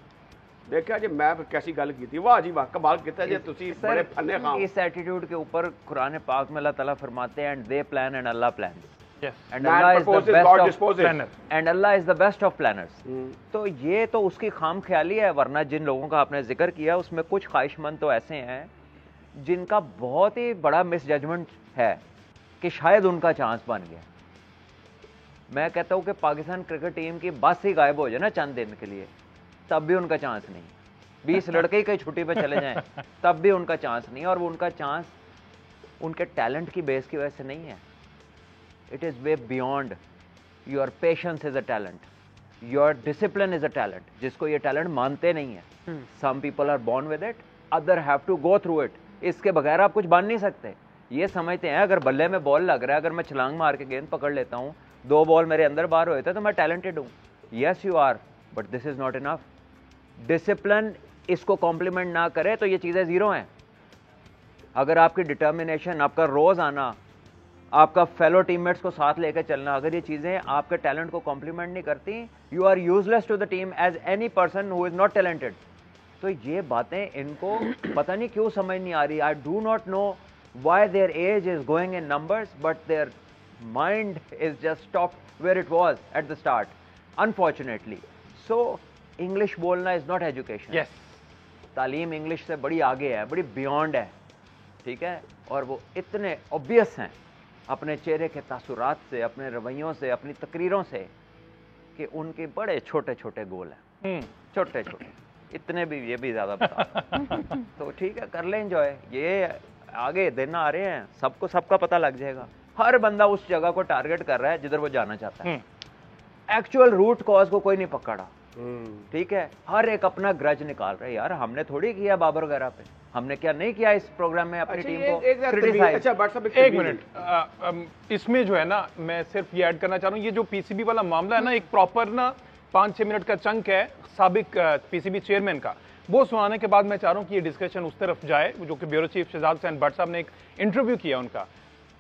देखा जी मैं कैसी गल की थी, वाह जी वाह, कमाल किया जी तुसी बड़े फन्ने खां। इस एटीट्यूड के ऊपर कुरान पाक में अल्लाह ताला फरमाते हैं, and they plan and Allah plan, and Allah is the best of planners. तो ये तो उसकी खाम ख्याली है, वरना जिन लोगों का आपने जिक्र किया उसमें कुछ ख्वाहिशमंद तो ऐसे हैं जिनका बहुत ही बड़ा मिस जजमेंट है कि शायद उनका चांस बन गया। मैं कहता हूं कि पाकिस्तान क्रिकेट टीम की बस ही गायब हो जाए ना चंद दिन के लिए, तब भी उनका चांस नहीं। 20 लड़के ही कहीं छुट्टी पे चले जाएं, तब भी उनका चांस नहीं। और वो उनका चांस उनके टैलेंट की बेस की वजह से नहीं है। It is way beyond. Your patience is a talent, your discipline is a talent, जिसको ये टैलेंट मानते नहीं है। Some people are born with it, other have to go through it. इसके बगैर आप कुछ बन नहीं सकते। ये समझते हैं अगर बल्ले में बॉल लग रहा है, अगर मैं छलांग मार के गेंद पकड़ लेता हूँ, 2 बॉल मेरे अंदर बाहर हुए थे, तो मैं टैलेंटेड हूँ। Yes you are, but this is not enough. Discipline इसको कॉम्प्लीमेंट ना करे तो ये चीज़ें ज़ीरो हैं। अगर आपकी डिटर्मिनेशन, आपका रोज़ आना, आपका फेलो टीममेट्स को साथ लेकर चलना, अगर ये चीज़ें आपके टैलेंट को कॉम्प्लीमेंट नहीं करती, you are useless to the team as any person who is not talented. तो ये बातें इनको पता नहीं क्यों समझ नहीं आ रही। I do not know why their age is going in numbers, but their mind is just stopped where it was at the start, unfortunately. So English बोलना इज नॉट एजुकेशन। यस, तालीम इंग्लिश से बड़ी आगे है, बड़ी बियॉन्ड है, ठीक है। और वो इतने ऑब्वियस हैं अपने चेहरे के तासुरात से, अपने रवैयों से, अपनी तकरीरों से, कि उनके बड़े छोटे छोटे गोल हैं, छोटे छोटे, इतने भी, ये भी ज्यादा बता। तो ठीक है, कर ले एंजॉय। ये आगे दिन आ रहे हैं, सबको सबका पता लग जाएगा। हर बंदा उस जगह को टारगेट कर रहा है जिधर वो जाना चाहता है। एक्चुअल रूट कॉज को कोई नहीं पकड़ा, ठीक है। हर एक अपना ग्रज निकाल रहा है। यार हमने थोड़ी किया बाबर वगैरह पे, हमने क्या नहीं किया इस प्रोग्राम में अपनी टीम को क्रिटिसाइज। अच्छा, एक मिनट, इसमें जो है ना, मैं सिर्फ ये ऐड करना चाह रहा हूँ, ये जो पीसीबी वाला मामला है ना, एक प्रॉपर ना 5-6 मिनट का चंक है साबिक पीसीबी चेयरमैन का, वो सुनाने के बाद मैं चाह रहा हूँ कि ये डिस्कशन उस तरफ जाए, जो कि ब्यूरो चीफ शहजाद हुसैन भट्ट साहब ने एक इंटरव्यू किया उनका,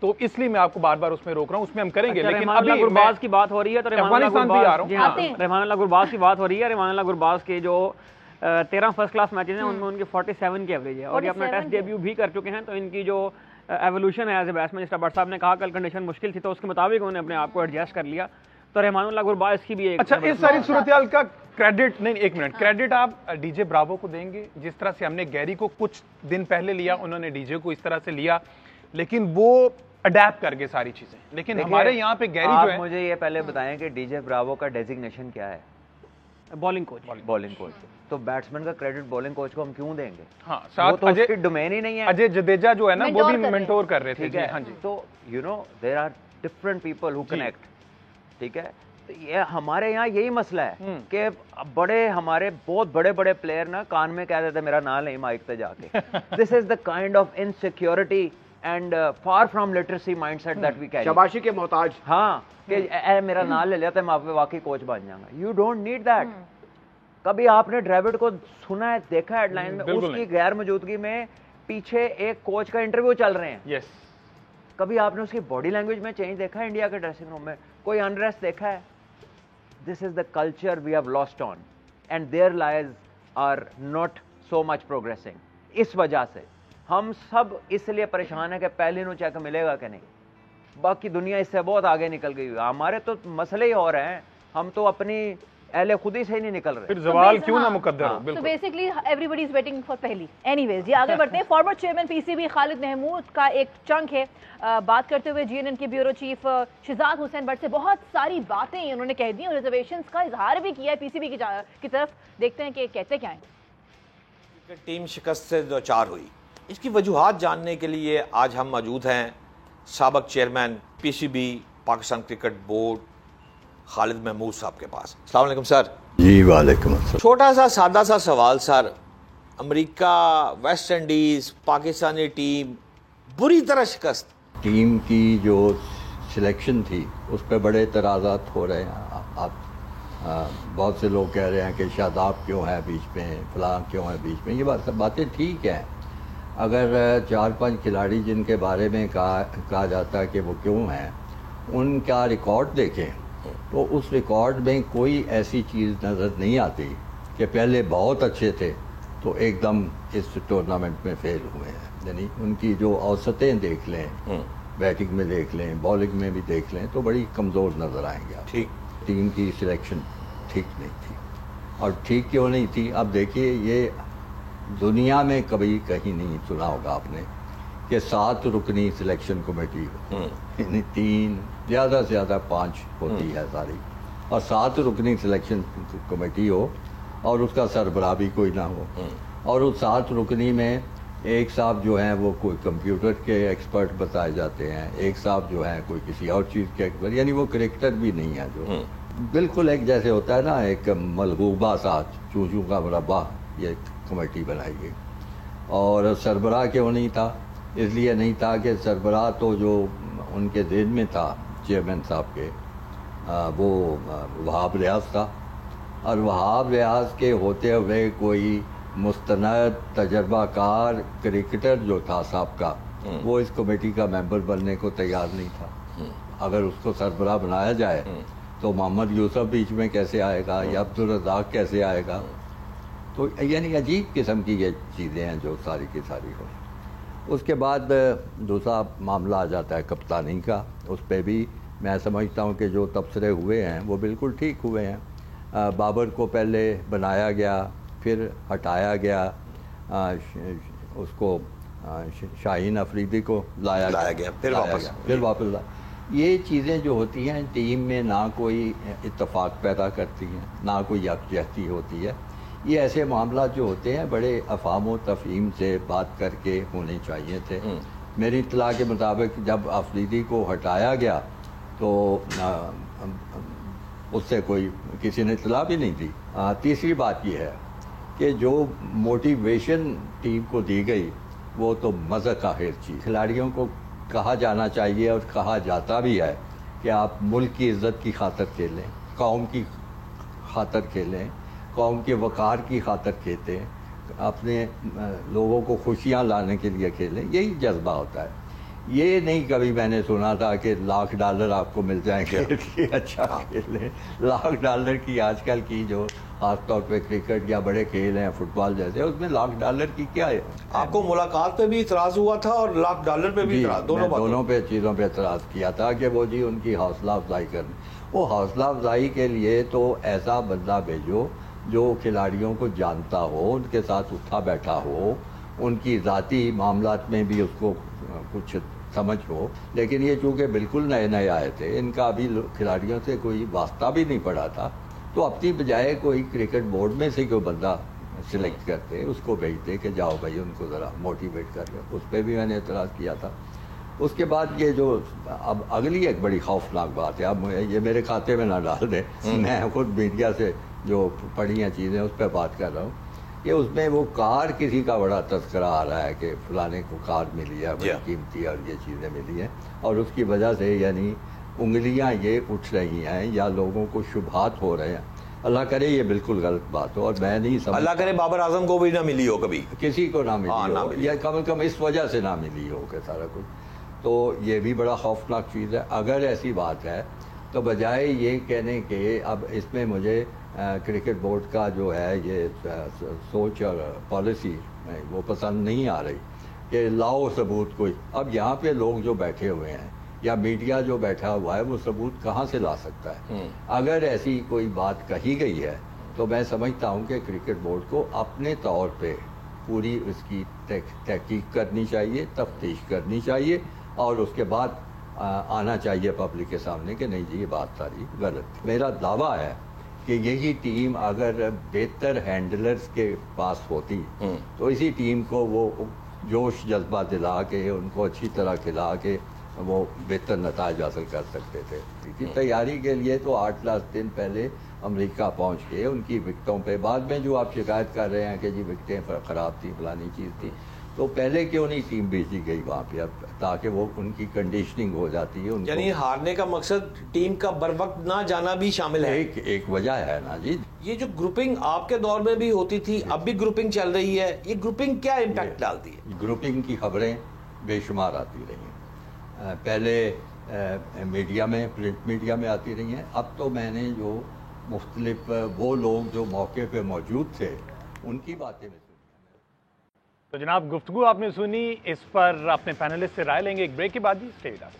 तो इसलिए मैं आपको बार बार उसमें रोक रहा हूँ, उसमें हम करेंगे। लेकिन अभी गुरबाज की बात हो रही है, तो अफगानिस्तान भी आ रहा हूँ। रहमानुल्लाह गुरबाज की बात हो रही है। रहमानुल्लाह गुरबाज के जो 13 फर्स्ट क्लास मैचेस हैं, उनमें उनकी 47 की एवरेज है, और ये अपना टेस्ट डेब्यू भी कर चुके हैं। तो इनकी जो एवोल्यूशन है एज ए बैट्समैन, जिस भट्ट साहब ने कहा कल कंडीशन मुश्किल थी, तो उसके मुताबिक उन्होंने अपने आप को एडजस्ट कर लिया। तो रहमानुल्लाह गुरबाज की भी एक, अच्छा, इस सारी सूरत-ए-हाल का क्रेडिट नहीं, एक मिनट, क्रेडिट आप डीजे ब्रावो को देंगे। जिस तरह से हमने गैरी को कुछ दिन पहले लिया, उन्होंने डीजे को इस तरह से लिया, लेकिन वो अडेप्ट कर गए सारी चीजें। लेकिन हमारे यहाँ पे गैरी जो है, मुझे ये पहले बताएं कि डीजे ब्रावो का डेजिग्नेशन क्या है? Bowling coach. Bowling coach. तो बैट्समैन का क्रेडिट बॉलिंग कोच को हम क्यों देंगे? हाँ, वो तो उसकी डोमेन ही नहीं है। अजय जडेजा जो है ना, वो भी मेंटोर कर रहे थे। ठीक है, हाँ जी। तो you know there are different people who connect, ठीक है। तो ये हमारे यहाँ यही मसला है कि बड़े, हमारे बहुत बड़े बड़े प्लेयर ना कान में कह देते मेरा नाम नहीं माइक पे जाके। This is the kind of insecurity and far from literacy mindset that we carry. शाबाशी के मोहताज। हाँ, कि मेरा नाम ले लिया तो मैं वाकई कोच बन जाऊंगा। You don't need that. कभी आपने ड्रेविड को सुना है, देखा है हेडलाइन में, उसकी गैर मौजूदगी में पीछे एक कोच का इंटरव्यू चल रहे हैं। यस। कभी आपने उसकी बॉडी लैंग्वेज में चेंज देखा है? इंडिया के ड्रेसिंग रूम में कोई अनरेस्ट देखा है? This is the culture we have lost on, and there lies are not so much progressing. इस वजह से हम सब इसलिए परेशान है कि पहले नु चेक मिलेगा कि नहीं। बाकी दुनिया इससे बहुत आगे निकल गई। हमारे तो मसले ही और हैं, हम तो अपनी अहले खुद ही से ही नहीं निकल रहे। फिर सवाल क्यों ना मुकद्दर हो। So basically everybody is waiting for पहली। Anyways, ये आगे बढ़ते हैं। Former chairman PCB Khalid Mahmood का एक चंक है। बात करते हुए जीएनएन के ब्यूरो चीफ शिजात हुसैन भट्ट से बहुत सारी बातें उन्होंने कह दी और रिजर्वेशंस का इजहार भी किया है पीसीबी की तरफ। देखते हैं कि कहते क्या है। टीम शिकस्त से दो चार हुई, इसकी वजूहात जानने के लिए आज हम मौजूद हैं साबिक chairman PCB Pakistan cricket board Khalid Mahmood साहब के पास। अस्सलाम वालेकुम सर। जी वालेकुम अस्सलाम। छोटा सा सादा सा सवाल sir, America, West Indies, Pakistani team बुरी तरह शिकस्त। टीम की जो सिलेक्शन थी उस पर बड़े तराजात हो रहे हैं। आप बहुत से लोग कह रहे हैं कि शादाब क्यों है बीच में, फलां क्यों है बीच में। ये बातें ठीक हैं। अगर 4-5 खिलाड़ी जिनके बारे में कहा जाता है कि वो क्यों हैं, उनका रिकॉर्ड देखें तो उस रिकॉर्ड में कोई ऐसी चीज़ नज़र नहीं आती कि पहले बहुत अच्छे थे तो एकदम इस टूर्नामेंट में फेल हुए हैं। यानी उनकी जो औसतें देख लें, बैटिंग में देख लें, बॉलिंग में भी देख लें, तो बड़ी कमज़ोर नज़र आएंगे आप। ठीक, टीम की सिलेक्शन ठीक नहीं थी। और ठीक क्यों नहीं थी, अब देखिए, ये दुनिया में कभी कहीं नहीं सुना होगा आपने कि 7 रुकनी सिलेक्शन कमेटी हो। यानी 3 ज़्यादा से ज़्यादा 5 होती है सारी, और 7 रुकनी सिलेक्शन कमेटी हो और उसका सरबराह भी कोई ना हो। और उस 7 रुकनी में एक साहब जो हैं वो कोई कंप्यूटर के एक्सपर्ट बताए जाते हैं, एक साहब जो हैं कोई किसी और चीज़ के एक्सपर्ट, यानी वो क्रिकेटर भी नहीं है। जो बिल्कुल एक जैसे होता है ना, एक मलगूबा सा चूचू का मुरब्बा, ये कमेटी बनाई गई। और सरबराह क्यों नहीं था? इसलिए नहीं था कि सरबराह तो जो उनके जेहन में था चेयरमैन साहब के, वो वहाब रियाज था। और वहाब रियाज के होते हुए कोई मुस्तनद तजर्बाकार क्रिकेटर जो था साहब का, वो इस कमेटी का मेंबर बनने को तैयार नहीं था। अगर उसको सरबराह बनाया जाए तो मोहम्मद यूसुफ बीच में कैसे आएगा, या अब्दुल रज़ाक कैसे आएगा? तो यानी अजीब किस्म की ये चीज़ें हैं जो सारी की सारी हो। उसके बाद दूसरा मामला आ जाता है कप्तानी का। उस पर भी मैं समझता हूँ कि जो तबसरे हुए हैं वो बिल्कुल ठीक हुए हैं। बाबर को पहले बनाया गया, फिर हटाया गया, उसको शाहीन अफरीदी को लाया गया, फिर वापस लाया। ये चीज़ें जो होती हैं टीम में ना कोई इत्तेफाक पैदा करती हैं, ना कोई यकजहती होती है। ये ऐसे मामला जो होते हैं बड़े अफाम व तफहीम से बात करके होने चाहिए थे। मेरी इत्तला के मुताबिक जब अफरीदी को हटाया गया तो उससे कोई किसी ने इत्तला भी नहीं दी। तीसरी बात यह है कि जो मोटिवेशन टीम को दी गई वो तो मज़ाक आखिर चीज़। खिलाड़ियों को कहा जाना चाहिए और कहा जाता भी है कि आप मुल्क की इज़्ज़त की खातर खेलें, कौम की खातर खेलें, कौम के वक़ार की खातर खेलें, अपने लोगों को खुशियाँ लाने के लिए खेलें। यही जज्बा होता है। ये नहीं कभी मैंने सुना था कि $1,00,000 आपको मिल जाएंगे कि अच्छा खेलें। $1,00,000 की आजकल की जो खासतौर पे क्रिकेट या बड़े खेल हैं फुटबॉल जैसे, उसमें $1,00,000 की क्या है? आपको मुलाकात पे भी इतराज हुआ था और $1,00,000 पे भी इतराज, दोनों पे चीज़ों पे इतराज़ किया था कि वो जी उनकी हौसला अफजाई करनी। वो हौसला अफजाई के लिए तो ऐसा बंदा भेजो जो खिलाड़ियों को जानता हो, उनके साथ उठा बैठा हो, उनकी ज़ाती मामलात में भी उसको कुछ समझ हो। लेकिन ये चूँकि बिल्कुल नए नए आए थे, इनका अभी खिलाड़ियों से कोई वास्ता भी नहीं पड़ा था, तो अपनी बजाय कोई क्रिकेट बोर्ड में से कोई बंदा सिलेक्ट करते, उसको भेजते कि जाओ भाई उनको ज़रा मोटिवेट कर लो। उस पर भी मैंने एतराज़ किया था। उसके बाद ये जो अब अगली एक बड़ी खौफनाक बात है, अब ये मेरे खाते में ना डाल दें, मैं खुद मीडिया से जो पढ़ी हैं चीज़ें उस पर बात कर रहा हूँ कि उसमें वो कार किसी का बड़ा तस्करा आ रहा है कि फलाने को कार मिली है बड़ी कीमती और ये चीज़ें मिली हैं, और उसकी वजह से यानी उंगलियां ये उठ रही हैं या लोगों को शुबहात हो रहे हैं। अल्लाह करे ये बिल्कुल गलत बात हो, और मैं नहीं समझ, अल्लाह करे बाबर आजम को भी ना मिली हो, कभी किसी को ना मिली हो, या कम से कम इस वजह से ना मिली हो कि सारा कुछ। तो ये भी बड़ा खौफनाक चीज़ है। अगर ऐसी बात है तो बजाय ये कहने के अब इसमें मुझे क्रिकेट बोर्ड का जो है ये सोच और पॉलिसी वो पसंद नहीं आ रही कि लाओ सबूत कोई। अब यहाँ पे लोग जो बैठे हुए हैं या मीडिया जो बैठा हुआ है वो सबूत कहाँ से ला सकता है? अगर ऐसी कोई बात कही गई है तो मैं समझता हूँ कि क्रिकेट बोर्ड को अपने तौर पे पूरी उसकी तहकीक करनी चाहिए, तफ्तीश करनी चाहिए और उसके बाद आना चाहिए पब्लिक के सामने कि नहीं जी ये बात सारी गलत थी। मेरा दावा है कि यही टीम अगर बेहतर हैंडलर्स के पास होती तो इसी टीम को वो जोश जज्बा दिला के उनको अच्छी तरह खिला के वो बेहतर नताज हासिल कर सकते थे। इसकी तैयारी के लिए तो 8 दिन पहले अमेरिका पहुंच गए उनकी विकटों पे। बाद में जो आप शिकायत कर रहे हैं कि जी विकटें ख़राब थी फलानी चीज़ थी, तो पहले क्यों नहीं टीम भेजी गई वहाँ पे अब, ताकि वो उनकी कंडीशनिंग हो जाती है। यानी हारने का मकसद टीम का बर वक्त ना जाना भी शामिल है। एक वजह है ना जी। ये जो ग्रुपिंग आपके दौर में भी होती थी, अब भी ग्रुपिंग चल रही है, ये ग्रुपिंग क्या इम्पैक्ट डालती है? ग्रुपिंग की खबरें बेशुमार आती रही हैं, पहले मीडिया में, प्रिंट मीडिया में आती रही हैं। अब तो मैंने जो मुख्तलिफ वो लोग जो मौके पे मौजूद थे उनकी बातें में सुनी। तो जनाब गुफ्तगू आपने सुनी, इस पर अपने पैनलिस्ट से राय लेंगे एक ब्रेक के बाद ही। Stay with us.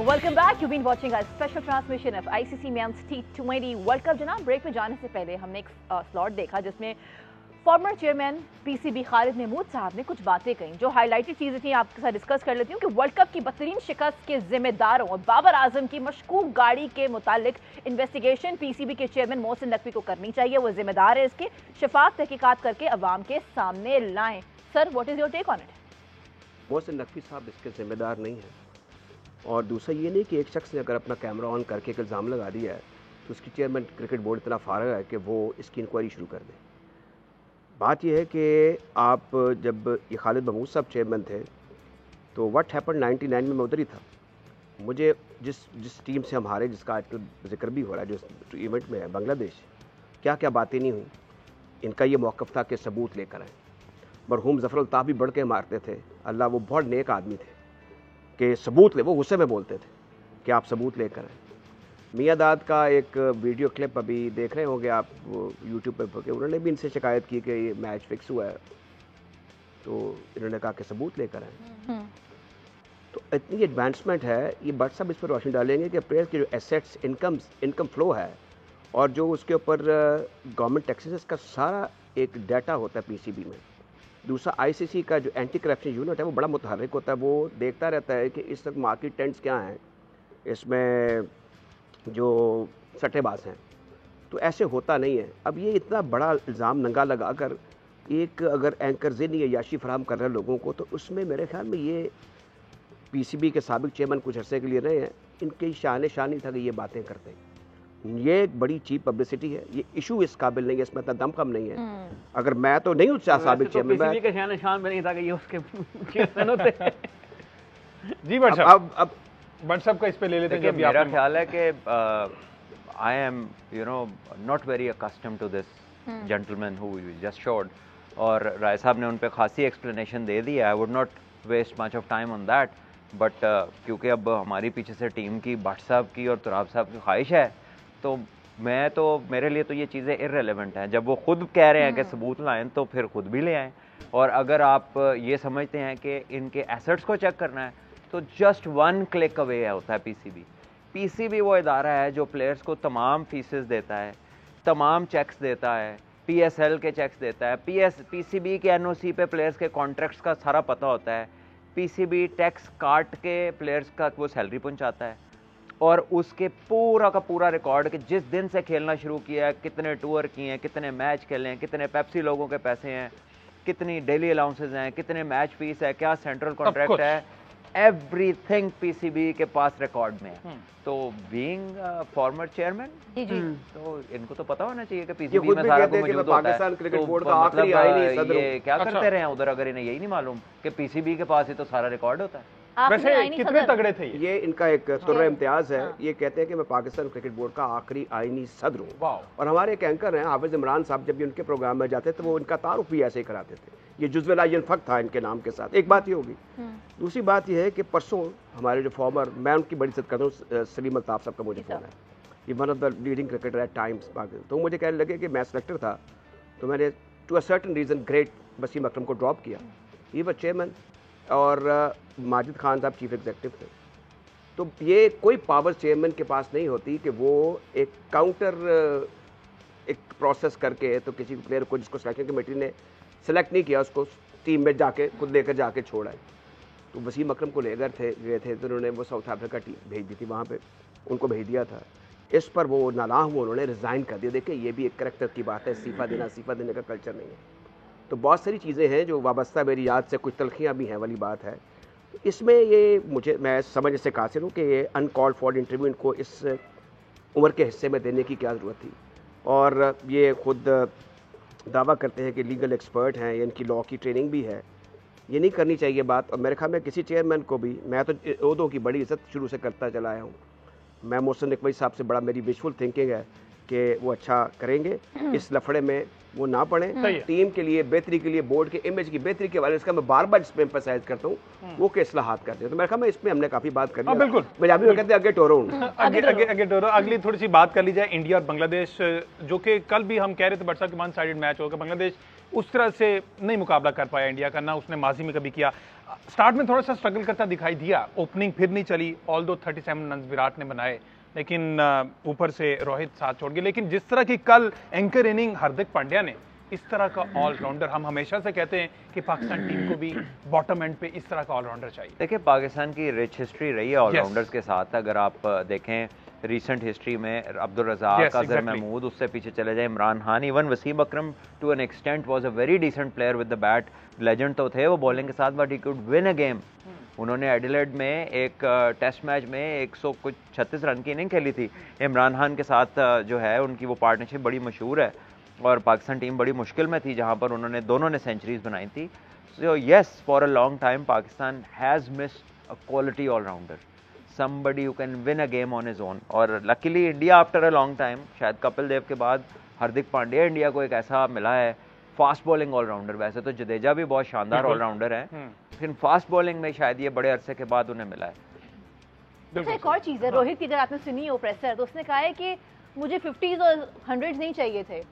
Welcome back. You been watching a special transmission of ICC men's T20 world cup. जनाब ब्रेक में जाने से पहले हमने एक स्लॉट देखा जिसमें former chairman PCB Khalid Mahmood साहब ने कुछ बातें कही जो हाईलाइटेड चीज़ें थी, आपके साथ डिस्कस कर लेती हूँ कि वर्ल्ड कप की बदतरीन शिकस्त के जिम्मेदारों और बाबर आजम की मशकूक गाड़ी के मुतालिक इन्वेस्टिगेशन पीसीबी के चेयरमैन मोहसिन नकवी को करनी चाहिए। वो जिम्मेदार है इसके, शफाफ तहकीकात करके अवाम के सामने लाएं। Sir, what is your take on it? Mohsin Naqvi साहब इसके जिम्मेदार नहीं है। और दूसरा ये नहीं कि एक शख्स ने अगर अपना कैमरा ऑन करके एक इल्ज़ाम लगा दिया है तो उसकी चेयरमैन क्रिकेट बोर्ड इतना फारग है कि वो इसकी इंक्वायरी शुरू कर दे। बात यह है कि आप जब ये खालिद महमूद साहब चेयरमैन थे तो व्हाट हैपेंड 99 में मैं उधर ही था। मुझे जिस टीम से हम हारे, जिसका आजकल जिक्र भी हो रहा है, जो इवेंट में है बांग्लादेश, क्या क्या बातें नहीं हुई। इनका ये मौक़िफ़ था कि सबूत लेकर आए। मरहूम ज़फ़र अल्ताफ़ भी बढ़ के मारते थे, अल्लाह वो बहुत नेक आदमी थे कि सबूत ले, वो गुस्से में बोलते थे कि आप सबूत लेकर आए। मियाँ दाद का एक वीडियो क्लिप अभी देख रहे होंगे आप यूट्यूब पे, कि उन्होंने भी इनसे शिकायत की कि ये मैच फिक्स हुआ है, तो इन्होंने कहा कि सबूत लेकर आए। तो इतनी एडवांसमेंट है, ये बट सब इस पर रोशनी डालेंगे कि प्लेयर्स के जो एसेट्स, इनकम फ्लो है और जो उसके ऊपर गवर्नमेंट टैक्सेस का सारा एक डाटा होता है पीसीबी में। दूसरा आईसीसी का जो एंटी करप्शन यूनिट है वो बड़ा मुतहर्रिक होता है, वो देखता रहता है कि इस वक्त मार्केट ट्रेंड्स क्या हैं, इसमें जो सट्टेबाज हैं। तो ऐसे होता नहीं है। अब ये इतना बड़ा इल्ज़ाम नंगा लगा कर एक अगर एंकर ज़िनी याशी फराहम कर रहे हैं लोगों को, तो उसमें मेरे ख्याल में ये पीसीबी के साबिक चेयरमैन कुछ अर्से के लिए रहे हैं, इनकी शान नहीं था कि ये बातें करते हैं। ये एक बड़ी चीप पब्लिसिटी है, ये इशू इस काबिल नहीं है, इसमें इतना दम कम नहीं है। अगर मैं तो नहीं हूँ साबिक चेयरमैन, पीसीबी के शान में नहीं था कि ये उसके चेयरमैन होते। जी बट साहब, अब बट साहब का इस पे ले लेते हैं। मेरा ख्याल है कि I am not very accustomed to this gentleman who just showed, और राय साहब ने उन पे खासी एक्सप्लेनेशन दे दी है। I would not waste much of time on that, but क्योंकि अब हमारी पीछे से टीम की भट्ट साहब की और तुराब साहब की ख्वाहिश है, तो मेरे लिए तो ये चीज़ें इररेलेवेंट हैं। जब वो खुद कह रहे हैं कि सबूत लाएं तो फिर खुद भी ले आएँ। और अगर आप ये समझते हैं कि इनके एसेट्स को चेक करना है तो जस्ट 1 क्लिक अवे होता है पीसीबी वो इदारा है जो प्लेयर्स को तमाम फीसेस देता है, तमाम चेक्स देता है, पीएसएल के चेक्स देता है, पीसीबी के एनओसी पे प्लेयर्स के कॉन्ट्रैक्ट्स का सारा पता होता है, पीसीबी टैक्स काट के प्लेयर्स का वो सैलरी पहुंचाता है, और उसके पूरा का पूरा रिकॉर्ड कि जिस दिन से खेलना शुरू किया है, कितने टूर किए हैं, कितने मैच खेले हैं, कितने पेप्सी लोगों के पैसे हैं, कितनी डेली अलाउंसेज हैं, कितने मैच फीस है, क्या सेंट्रल कॉन्ट्रैक्ट है, एवरीथिंग पीसीबी के पास रिकॉर्ड में है। तो बीइंग फॉर्मर चेयरमैन तो इनको तो पता होना चाहिए कि पीसीबी में सारा कुछ मौजूद होता है। पाकिस्तान क्रिकेट बोर्ड का मतलब आखिरी आईनी सदर ये क्या करते रहे हैं उधर, अगर इन्हें यही नहीं मालूम कि पीसीबी के पास ही तो सारा रिकॉर्ड होता है। वैसे कितने तगड़े थे ये इनका एक तुर्रा इम्तियाज है। ये कहते हैं कि मैं पाकिस्तान क्रिकेट बोर्ड का आखिरी आईनी सदर हूँ। और हमारे एक एंकर हैं हाफिज इमरान साहब, जब भी उनके प्रोग्राम में जाते तो वो इनका तारुफ भी ऐसे ही कराते थे। ये जुज़्व-ए-ला यनफ़क था इनके नाम के साथ। एक बात ये होगी। दूसरी बात यह है कि परसों हमारे जो फॉर्मर, मैं उनकी बड़ी इज्जत करता हूँ, सलीम अल्ताफ़ साहब का मुझे फ़ोन है। ये one of the leading cricketer at times Pakistan. तो मुझे कहने लगे कि मैं सेलेक्टर था तो मैंने to a certain reason great Wasim Akram को ड्रॉप किया। ये वो चेयरमैन और माजिद खान साहब चीफ एग्जीक्यूटिव थे। तो ये कोई पावर चेयरमैन के पास नहीं होती कि वो एक काउंटर एक प्रोसेस करके तो किसी प्लेयर को जिसको सिलेक्शन कमेटी ने सेलेक्ट नहीं किया उसको टीम में जाके खुद लेकर जाके छोड़ा है। तो वसीम अकरम को ले गए थे तो उन्होंने वो साउथ अफ्रीका टीम भेज दी थी, वहाँ पे उनको भेज दिया था। इस पर वो नाराज़ हुए, उन्होंने रिज़ाइन कर दिया। देखिए ये भी एक करैक्टर की बात है, इस्तीफ़ा देने का कल्चर नहीं है। तो बहुत सारी चीज़ें हैं जो वाबस्ता मेरी याद से, कुछ तलखियाँ भी हैं वाली बात है। तो इसमें ये मैं समझ से कासिर हूँ कि ये अनकॉल्ड फॉर इंटरव्यू इनको इस उम्र के हिस्से में देने की क्या ज़रूरत थी। और ये खुद दावा करते हैं कि लीगल एक्सपर्ट हैं, इनकी लॉ की ट्रेनिंग भी है। ये नहीं करनी चाहिए बात। और मेरे ख्याल में किसी चेयरमैन को भी, मैं तो ओहदों की बड़ी इज्जत शुरू से करता चला आया हूँ। मैं मोहसिन नकवी साहब से बड़ा मेरी विशफुल थिंकिंग है कि वो अच्छा करेंगे, इस लफड़े में वो ना पड़े। टीम के लिए बेहतरी के लिए, बोर्ड के इमेज की बेहतरी के वाले इसका मैं बार बार इसमें एम्फसाइज करता हूँ वो के इस्लाहात करते हैं। तो मेरे ख्याल में इसमें हमने काफी बात कर ली। बिल्कुल पंजाबी में कहते हैं आगे टोरो। आगे टोरो। अगली थोड़ी सी बात कर ली जाए इंडिया और बांग्लादेश, जो कि कल भी हम कह रहे थे बट साहब वन साइडेड मैच होगा। बांग्लादेश उस तरह से नहीं मुकाबला कर पाया इंडिया का, ना उसने माजी में कभी किया। स्टार्ट में थोड़ा सा स्ट्रगल करता दिखाई दिया, ओपनिंग फिर नहीं चली, ऑल्दो 37 रन विराट ने बनाए, लेकिन ऊपर से रोहित साथ छोड़ गए। लेकिन जिस तरह की कल एंकर इनिंग हार्दिक पांड्या ने, इस तरह का ऑलराउंडर, हम हमेशा से कहते हैं कि पाकिस्तान टीम को भी बॉटम एंड पे इस तरह का ऑलराउंडर चाहिए। देखिए पाकिस्तान की रिच हिस्ट्री रही है ऑलराउंडर्स के साथ। अगर आप देखें रिसेंट हिस्ट्री में अब्दुल रज़ाक, अजहर महमूद, उससे पीछे चले जाए Imran Khan, even Wasim Akram to an extent was a very decent player with the bat. Legend तो थे वो बॉलिंग के साथ, but he could win a game. उन्होंने एडिलेड में एक टेस्ट मैच में 136 रन की इनिंग खेली थी इमरान खान के साथ। जो है उनकी वो पार्टनरशिप बड़ी मशहूर है और पाकिस्तान टीम बड़ी मुश्किल में थी जहां पर उन्होंने दोनों ने सेंचुरीज बनाई थी। So yes, for a long time Pakistan has missed a quality allrounder, somebody who can win a game on his own। और luckily India after a long time, शायद कपिल देव के बाद हार्दिक पांड्या इंडिया को एक ऐसा मिला है फास्ट बॉलिंग ऑलराउंडर। वैसे तो जडेजा भी बहुत शानदार ऑलराउंडर है, लेकिन फास्ट बॉलिंग में शायद ये बड़े अरसे के बाद उन्हें मिला है। अच्छा, एक और चीज़ है, रोहित की अगर आपने सुनी हो प्रेसर, तो उसने कहा है कि मुझे 50s और 100s नहीं चाहिए थे,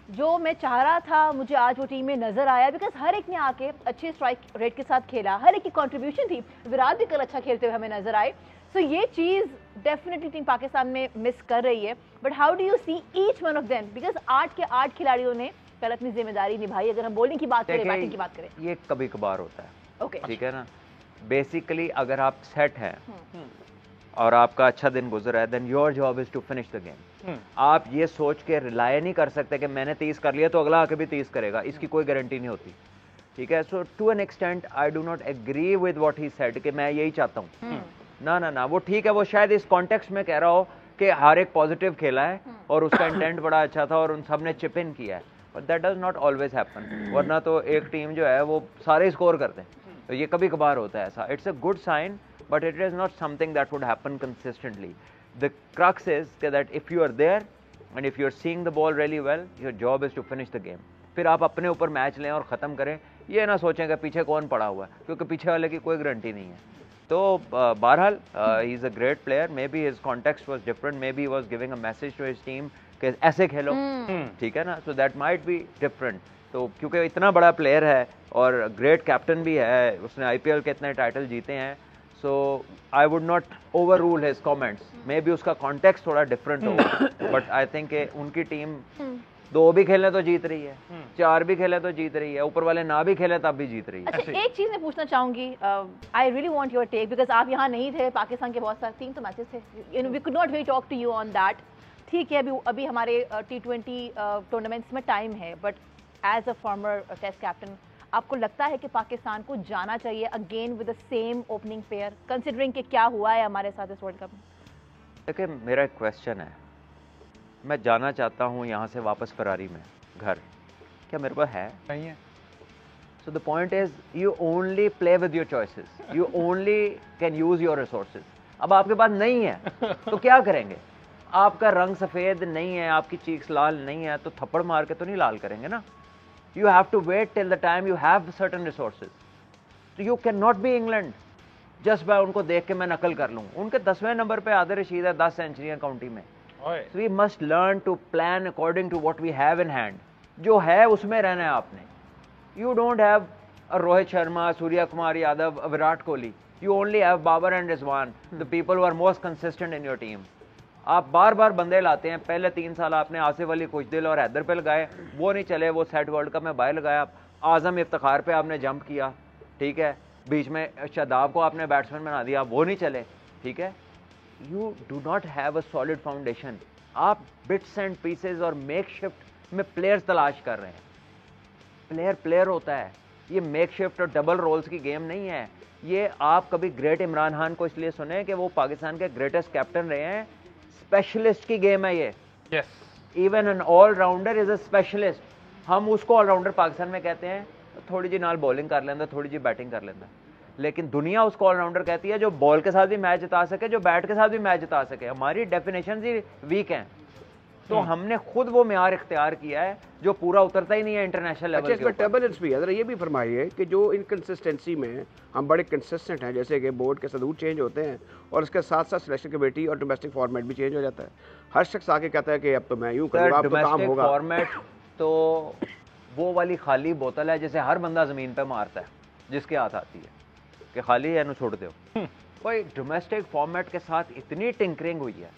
जो मैं चाह रहा था मुझे आज वो टीम में नजर आया। बिकॉज हर एक ने आके अच्छे स्ट्राइक रेट के साथ खेला, हर एक की कंट्रीब्यूशन थी। विराट भी कल अच्छा खेलते हुए हमें नजर आए। सो ये चीज़ डेफिनेटली टीम पाकिस्तान में मिस कर रही है। But how do you see each one of them, because 8 के 8 खिलाड़ियों ने कल अपनी जिम्मेदारी निभाई। अगर हम बॉलिंग की बात करें, बैटिंग की बात करें, ये कभी कभार होता है। ओके, ठीक है ना। बेसिकली अगर आप सेट हैं और आपका अच्छा दिन गुजरा है, then your job is to finish the game. आप ये सोच के रिलाय नहीं कर सकते कि मैंने 30 कर लिया तो अगला आके भी 30 करेगा, इसकी कोई गारंटी नहीं होती। ठीक है। So to an extent I do not agree with what he said कि मैं यही चाहता हूँ। ना ना ना, वो ठीक है, वो शायद इस कॉन्टेक्स्ट में कह रहा हो कि हर एक पॉजिटिव खेला है और उसका इंटेंट बड़ा अच्छा था और उन सब ने चिप इन किया है, but that does not always happen. वरना तो एक टीम जो है वो सारे स्कोर करते हैं, तो ये कभी कभार होता है ऐसा। It's a good sign, but it is not something that would happen consistently. The crux is that if you are there and if you are seeing the ball really well, your job is to finish the game. फिर आप अपने ऊपर match लें और ख़त्म करें, ये ना सोचें कि पीछे कौन पड़ा हुआ है, क्योंकि पीछे वाले की कोई गारंटी नहीं है। तो बहरहाल he is a great player, may be his context was different, may be he was giving a message to his team कि ऐसे खेलो, ठीक है ना। So that might be different. तो क्योंकि इतना बड़ा प्लेयर है और ग्रेट कैप्टन भी है, उसने IPL के इतने टाइटल जीते हैं, so I would not overrule his comments. Maybe उसका context थोड़ा different होगा, but I think उनकी टीम 2 भी खेले तो जीत रही है, 4 भी खेले तो जीत रही है, ऊपर वाले ना भी खेले तब भी जीत रही है। अच्छा, एक चीज मैं पूछना चाहूंगी, I really want your take, because आप यहाँ नहीं थे, पाकिस्तान के बहुत सारे 3 तो मैचेस थे, you know we could not very talk to you on that. ठीक है, अभी हमारे T20 टूर्नामेंट्स में टाइम है, but as a former test captain, आपको लगता है कि पाकिस्तान को जाना चाहिए again with the same opening pair, considering कि क्या हुआ है हमारे साथ इस वर्ल्ड कप में? देखिए, मेरा एक क्वेश्चन है, मैं जाना चाहता हूँ यहाँ से वापस फरारी में घर, क्या मेरे पास है? नहीं है। So the point is, you only play with your choices. You only can use your resources. अब आपके पास नहीं है तो क्या करेंगे? आपका रंग सफ़ेद नहीं है, आपकी चीक्स लाल नहीं है, तो थप्पड़ मार के तो नहीं लाल करेंगे ना. You have to wait till the time you have certain resources. So you cannot be England just by उनको देख के मैं नकल कर लूँ. उनके 10वें नंबर पे आदिल रशीद है, 10 सेंचुरियाँ काउंटी में. So we must learn to plan according to what we have in hand. जो है उसमें रहना है आपने. You don't have a Rohit Sharma, Surya Kumar Yadav, a Virat Kohli. You only have Babar and Rizwan, the people who are most consistent in your team. आप बार बार बंदे लाते हैं. पहले 3 साल आपने आसिफ अली, कुछदिल और हैदर पे लगाए, वो नहीं चले, वो सेट वर्ल्ड कप में बाहर लगाया. आजम इफ्तिखार पे आपने जंप किया, ठीक है. बीच में शादाब को आपने बैट्समैन बना दिया, वो नहीं चले, ठीक है. You do not have a solid foundation. आप बिट्स एंड पीसेज और मेकशिफ्ट में प्लेयर्स तलाश कर रहे हैं. प्लेयर होता है, ये मेकशिफ्ट और डबल रोल्स की गेम नहीं है. ये आप कभी ग्रेट इमरान खान को इसलिए सुने कि वो पाकिस्तान के ग्रेटेस्ट कैप्टन रहे हैं. स्पेशलिस्ट की गेम है ये. Even an allrounder is a specialist. हम उसको ऑलराउंडर पाकिस्तान में कहते हैं, थोड़ी जी नाल बॉलिंग कर लेंदा, थोड़ी जी बैटिंग कर लेंदा. लेकिन दुनिया उसको ऑलराउंडर कहती है जो बॉल के साथ भी मैच जिता सके, जो बैट के साथ भी मैच जिता सके. हमारी डेफिनेशन ही वीक हैं. तो हमने खुद वो म्यार इख्तियार किया है जो पूरा उतरता ही नहीं है इंटरनेशनल लेवल के ऊपर. टर्बुलेंस भी है. जरा ये भी फरमाइए कि जो इनकंसिस्टेंसी में हम बड़े कंसिस्टेंट हैं, जैसे कि बोर्ड के सदूर चेंज होते हैं और उसके साथ साथ सिलेक्शन कमेटी और डोमेस्टिक फॉर्मेट भी चेंज हो जाता है. हर शख्स आके कहता है कि अब तो मैं यूं करूंगा, अब तो काम होगा. फॉर्मेट तो वो वाली खाली बोतल है जिसे हर बंदा जमीन पे मारता है जिसके हाथ आती है कि खाली है, छोड़ दो. कोई डोमेस्टिक फॉर्मेट के साथ इतनी टिंकरिंग हुई है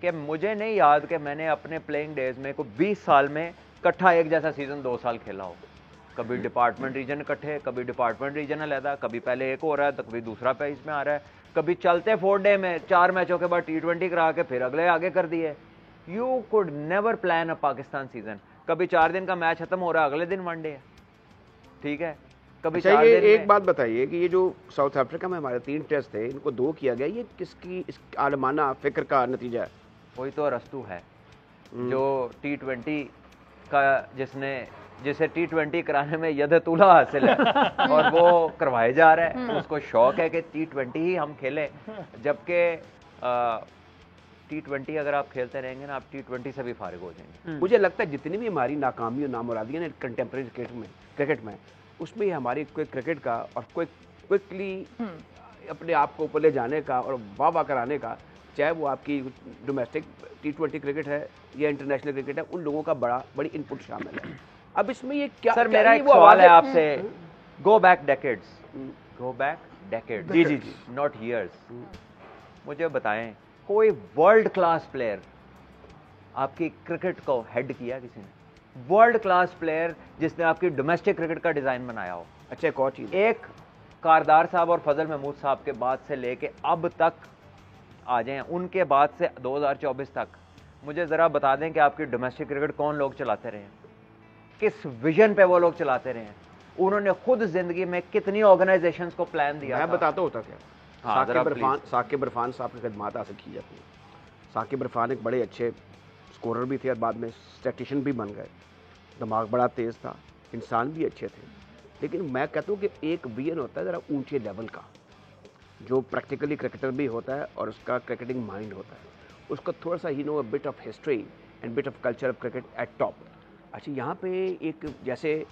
कि मुझे नहीं याद कि मैंने अपने प्लेइंग डेज में को 20 साल में इकट्ठा एक जैसा सीजन 2 साल खेला हो. कभी डिपार्टमेंट रीजन इकट्ठे, कभी डिपार्टमेंट रीजन अलहदा, कभी पहले एक हो रहा है तो कभी दूसरा पे इसमें आ रहा है, कभी चलते 4 डे में 4 मैचों के बाद T20 करा के फिर अगले आगे कर दिए. You could never plan a Pakistan season. कभी 4 दिन का मैच खत्म हो रहा है, अगले दिन 1 डे है, ठीक है. कभी अच्छा, ये एक बात बताइए कि ये जो साउथ अफ्रीका में हमारे 3 टेस्ट थे, इनको 2 किया गया, ये किसकी इस आलमाना फिक्र का नतीजा है? कोई तो अरस्तू है जो T20 का जिसे T20 कराने में यदतुल्ला हासिल है और वो करवाए जा रहा है. उसको शौक है कि T20 ही हम खेलें, जबकि T20 अगर आप खेलते रहेंगे ना, आप T20 से भी फारिग हो जाएंगे. मुझे लगता है जितनी भी हमारी नाकामी और नामुरादियाँ हैं कंटेम्प्रेरी क्रिकेट में उसमें हमारी कोई क्रिकेट का और कोई क्विकली अपने आप को ऊपर ले जाने का और वाह कराने का, चाहे वो आपकी डोमेस्टिक T20 क्रिकेट है या इंटरनेशनल क्रिकेट है, उन लोगों का बड़ी इनपुट शामिल है. अब इसमें ये क्या? सर मेरा एक सवाल है आपसे. Go back decades. जी, नॉट ईयर्स. मुझे बताएं कोई वर्ल्ड क्लास प्लेयर आपकी क्रिकेट को हेड किया किसी ने? वर्ल्ड क्लास प्लेयर जिसने आपकी डोमेस्टिक क्रिकेट का डिजाइन बनाया हो. अच्छा, एक और चीज, एक कारदार साहब और फजल महमूद साहब के बाद से लेके अब तक आ जाएं, उनके बाद से 2024 तक मुझे ज़रा बता दें कि आपकी डोमेस्टिक क्रिकेट कौन लोग चलाते रहे हैं, किस विजन पे वो लोग चलाते रहे हैं, उन्होंने खुद जिंदगी में कितनी ऑर्गेनाइजेशंस को प्लान दिया. मैं बताता होता क्या. साकिब इरफान साहब की खदमात हासिल की जाती है. साकिब इरफान एक बड़े अच्छे स्कोरर भी थे और बाद में स्टैटिशियन भी बन गए. दिमाग बड़ा तेज़ था, इंसान भी अच्छे थे. लेकिन मैं कहता हूँ कि एक विजन होता है ज़रा ऊंचे लेवल का, जो प्रैक्टिकली क्रिकेटर भी होता है और उसका क्रिकेटिंग माइंड होता है. उसको थोड़ा सा ही know a bit of history and bit of culture of cricket at top. अच्छा, यहाँ पे एक जैसे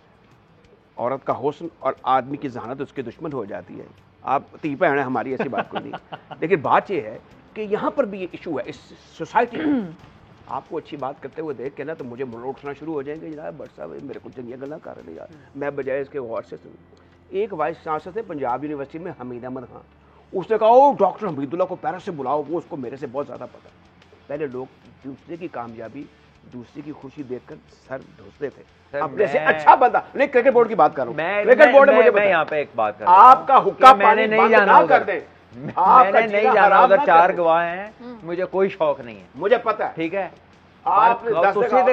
औरत का हुस्न और आदमी की जहानत उसके दुश्मन हो जाती है. आप तीपा है हमारी, ऐसी बात कोई नहीं. लेकिन बात यह है कि यहाँ पर भी ये इशू है इस सोसाइटी में. आपको अच्छी बात करते हुए देख के ना तो मुझे मुड़ उठना शुरू हो जाएंगे, जनाब भट्ट साहब मेरे को चंगिया गल्ला कर रहे यार. मैं बजाय इसके गौर से सुन. एक वाइस चांसलर थे पंजाब यूनिवर्सिटी में, हमीद अहमद खान. उसने कहा ओ डॉक्टर हमीदुल्ला को पेरिस से बुलाओ, वो उसको मेरे से बहुत ज़्यादा पता है. पहले लोग दूसरे की कामयाबी, दूसरे की खुशी देखकर सर ढूंसते थे. अपने से अच्छा बंदा नहीं. क्रिकेट बोर्ड की बात कर रहा हूँ. क्रिकेट बोर्ड में मैं यहाँ पे एक बात कर, आपका हुक्का मैंने नहीं जाना कर दे. मैंने नहीं जाना उधर. 4 गवाह हैं, मुझे कोई शौक नहीं है. मुझे पता है, ठीक है. आप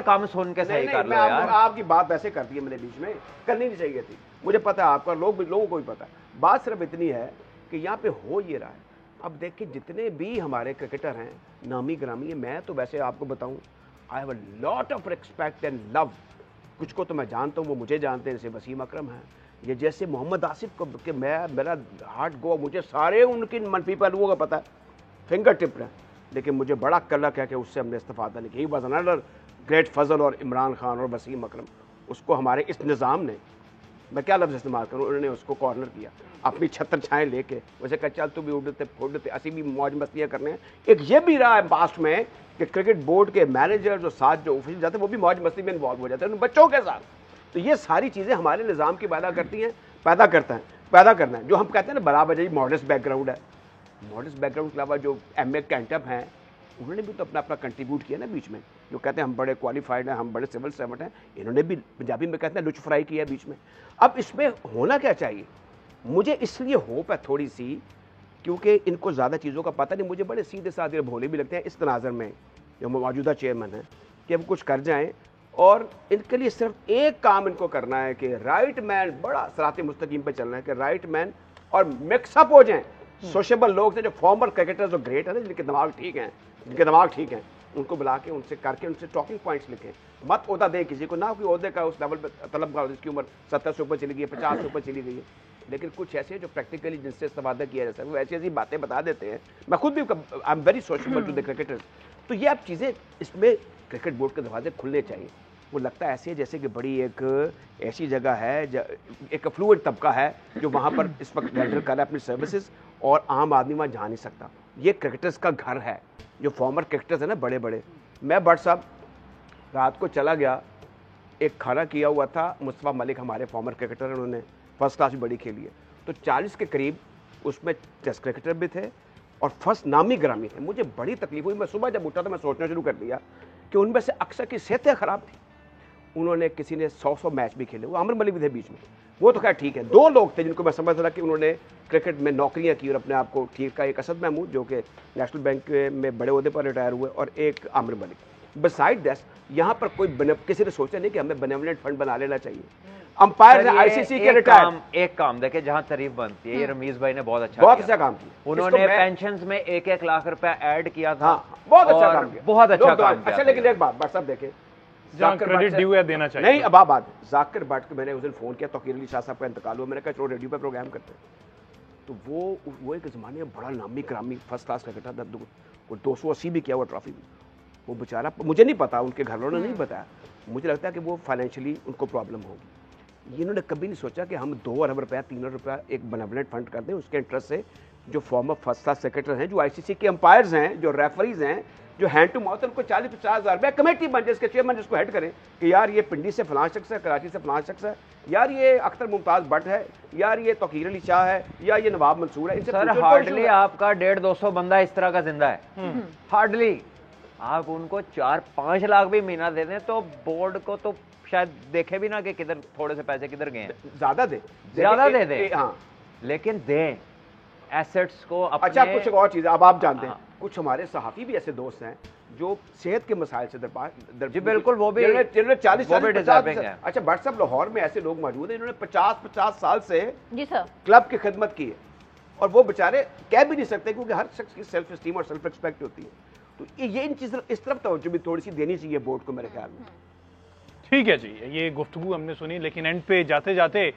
काम सुन के सही कर लो यार. आपकी बात वैसे कर दी है मेरे बीच में, करनी नहीं चाहिए थी. मुझे पता है आपका, लोगों को भी पता है. बात सिर्फ इतनी है कि यहाँ पे हो ये रहा है. अब देखिए जितने भी हमारे क्रिकेटर हैं नामी ग्रामी है, मैं तो वैसे आपको बताऊं I have a lot of respect and love. कुछ को तो मैं जानता हूँ, वो मुझे जानते हैं, जैसे वसीम अकरम हैं, ये जैसे मोहम्मद आसिफ को कि मेरा हार्ट गो, मुझे सारे उनके मनफी पहलुओं का पता है, फिंगर टिप है, लेकिन मुझे बड़ा कलक है कि उससे हमने इस्तेफादा नहीं किया। ही वॉज अनदर ग्रेट फजल और इमरान खान और वसीम अकरम, उसको हमारे इस निज़ाम ने, मैं क्या लफ्ज़ इस्तेमाल करूँ, उन्होंने उसको कॉर्नर किया अपनी छत्र छाएँ लेके, वैसे कहा चल तू भी उड़ते फुड़ते असी भी मौज मस्तियाँ करने हैं। एक ये भी रहा है पास्ट में कि क्रिकेट बोर्ड के मैनेजर जो साथ जो ऑफिस जाते हैं वो भी मौज मस्ती में इन्वॉल्व हो जाते हैं उन बच्चों के साथ। तो ये सारी चीज़ें हमारे निज़ाम की पैदा करना है। जो हम कहते हैं ना बराबर मॉडर्स्ट बैकग्राउंड है, मॉडर्स्ट बैकग्राउंड के अलावा जो MA कैंटअप हैं उन्होंने भी तो अपना कंट्रीब्यूट किया ना बीच में, जो कहते हैं हम बड़े क्वालिफाइड हैं, हम बड़े सिविल सर्वेंट हैं, इन्होंने भी पंजाबी में कहते हैं लुच फ्राई किया बीच में। अब इसमें होना क्या चाहिए, मुझे इसलिए होप है थोड़ी सी, क्योंकि इनको ज़्यादा चीज़ों का पता नहीं, मुझे बड़े सीधे साधे भोले भी लगते हैं इस तनाज़र में जो मौजूदा चेयरमैन है कि अब कुछ कर जाएँ, और इनके लिए सिर्फ एक काम इनको करना है कि राइट मैन, बड़ा सराते मुस्तकीम पे चलना है कि राइट मैन और मिक्सअप हो जाएं। सोशेबल लोग थे जो फॉर्मर क्रिकेटर्स जो ग्रेट है ना, जिनके दिमाग ठीक हैं, उनको बुला के उनसे करके उनसे टॉकिंग पॉइंट्स लिखें। मत ओहदा दे किसी को, ना कोई ओहदे का उस लेवल पर तलब का, जिसकी उम्र 70 से ऊपर चली गई है, 50 से ऊपर चली गई है, लेकिन कुछ ऐसे जो प्रैक्टिकली जिनसे इस्तेमाल किया जा सकता है वो ऐसी ऐसी बातें बता देते हैं। मैं खुद भी I am very sociable to the cricketers. तो ये अब चीज़ें इसमें क्रिकेट बोर्ड के दरवाजे खुलने चाहिए। वो लगता है ऐसे है जैसे कि बड़ी एक ऐसी जगह है, एक अफ्लुएंट तबका है जो वहाँ पर इस वक्त रेंडर कर रहा है अपनी सर्विसेज, और आम आदमी वहाँ जा नहीं सकता। ये क्रिकेटर्स का घर है, जो फॉर्मर क्रिकेटर्स हैं ना बड़े बड़े। मैं भट्ट साहब रात को चला गया, एक खाना किया हुआ था, मुस्तफ़ा मलिक हमारे फॉर्मर क्रिकेटर, उन्होंने फर्स्ट क्लास भी बड़ी खेली है, तो 40 के करीब उसमें टेस्ट क्रिकेटर भी थे और फर्स्ट नामी ग्रामी थे। मुझे बड़ी तकलीफ हुई, मैं सुबह जब उठा तो मैं सोचना शुरू कर दिया कि उनमें से अक्सर की सेहतें ख़राब थी। उन्होंने किसी ने 100 मैच भी खेले, वो आमिर मलिक भी थे बीच में, वो तो खैर ठीक है। 2 लोग थे जिनको मैं समझ रहा कि उन्होंने क्रिकेट में नौकरियां की और अपने आप को ठीक का, एक असद महमूद जो कि नेशनल बैंक में बड़े ओहदे पर रिटायर हुए, और एक आमिर मलिक। बिसाइड दैट यहाँ पर कोई किसी ने सोचा नहीं कि हमें बेनेवलेंट फंड बना लेना चाहिए। अंपायर ICC के रिटायर, एक काम देखे जहां तारीफ बनती है, ये रमीज भाई ने बहुत अच्छा काम किया। उन्होंने पेंशंस में 1-1 लाख रुपया ऐड किया था, बहुत अच्छा काम किया, बहुत अच्छा काम किया। अच्छा, लेकिन एक बात साहब देखें, क्रेडिट ड्यू है देना चाहिए। नहीं, अब बात जाकिर भट्ट को मैंने उस दिन फोन किया, तौकीर अली शाह साहब का इंतकाल हुआ, मैंने कहा चलो रेडियो पे प्रोग्राम करते हैं। तो वो एक ज़माने में बड़ा नामी करामी फर्स्ट क्लास क्रिकेटर था, 280 भी किया हुआ ट्रॉफी भी। वो बेचारा, मुझे नहीं पता, उनके घर वालों ने नहीं बताया, मुझे लगता है कि वो फाइनेंशियली उनको प्रॉब्लम होगी। इन्होंने कभी नहीं सोचा कि हम 2 अरब रुपया 3 अरब रुपया एक बेनेवलेंट फंड कर दें, उसके इंटरेस्ट से जो फॉर्मर फर्स्ट क्लास सेक्रेटरी हैं, जो ICC के अंपायर्स हैं, जो रेफरीज हैं, जो हैंड टू माउथ, उनको 40-50 हज़ार रुपया कमेटी बन जाए, इसके चेयरमैन जिसको हेड करें कि यार ये पिंडी से फलां शख्स है, कराची से फलां शख्स है, यार ये अख्तर मुमताज़ भट्ट है, यार ये तौकीर अली शाह है, या ये नवाब मंसूर है। सर हार्डली आपका 150-200 बंदा इस तरह का जिंदा है, हार्डली। आप उनको 4-5 लाख भी महीना दे दें तो बोर्ड को तो शायद देखे भी ना कि किधर थोड़े से पैसे किधर गए हैं। ज्यादा दे दे, हाँ, लेकिन दें एसेट्स को अपने। अच्छा, कुछ और चीज़ अब आप जानते हैं, कुछ हमारे सहाफ़ी भी ऐसे दोस्त हैं जो सेहत के मसाइल से जी बिल्कुल, वो भी 40-50। अच्छा, भट्ट साहब लाहौर में ऐसे लोग मौजूद हैं जिन्होंने 50-50 साल से जी सर क्लब की खिदमत की है, और वो बेचारे कह भी नहीं सकते क्योंकि हर शख्स की सेल्फ स्टीम और सेल्फ रिस्पेक्ट होती है। तो ये इन चीज़ इस तरफ तवज्जो भी थोड़ी सी देनी चाहिए बोर्ड को मेरे ख्याल में। ठीक है जी, ये गुफ्तगू हमने सुनी, लेकिन एंड पे जाते जाते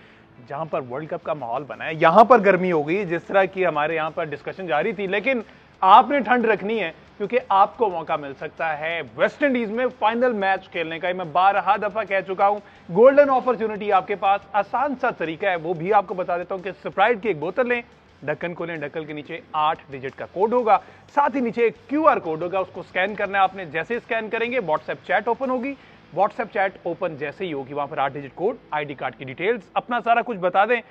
जहां पर वर्ल्ड कप का माहौल बना है, यहां पर गर्मी हो गई जिस तरह की हमारे यहां पर डिस्कशन जारी थी, लेकिन आपने ठंड रखनी है क्योंकि आपको मौका मिल सकता है वेस्ट इंडीज में फाइनल मैच खेलने का। मैं 12 दफा कह चुका हूं, गोल्डन अपॉर्चुनिटी आपके पास, आसान सा तरीका है, वो भी आपको बता देता हूं कि स्प्राइट की एक बोतल लें, ढक्कन खोलें, ढक्कन के नीचे 8 डिजिट का कोड होगा, साथ ही नीचे एक QR कोड होगा, उसको स्कैन करना है आपने। जैसे स्कैन करेंगे व्हाट्सएप चैट ओपन होगी, व्हाट्सएप चैट ओपन जैसे ही होगी वहां पर 8 डिजिट कोड, ID कार्ड की डिटेल्स, अपना सारा कुछ बता दें,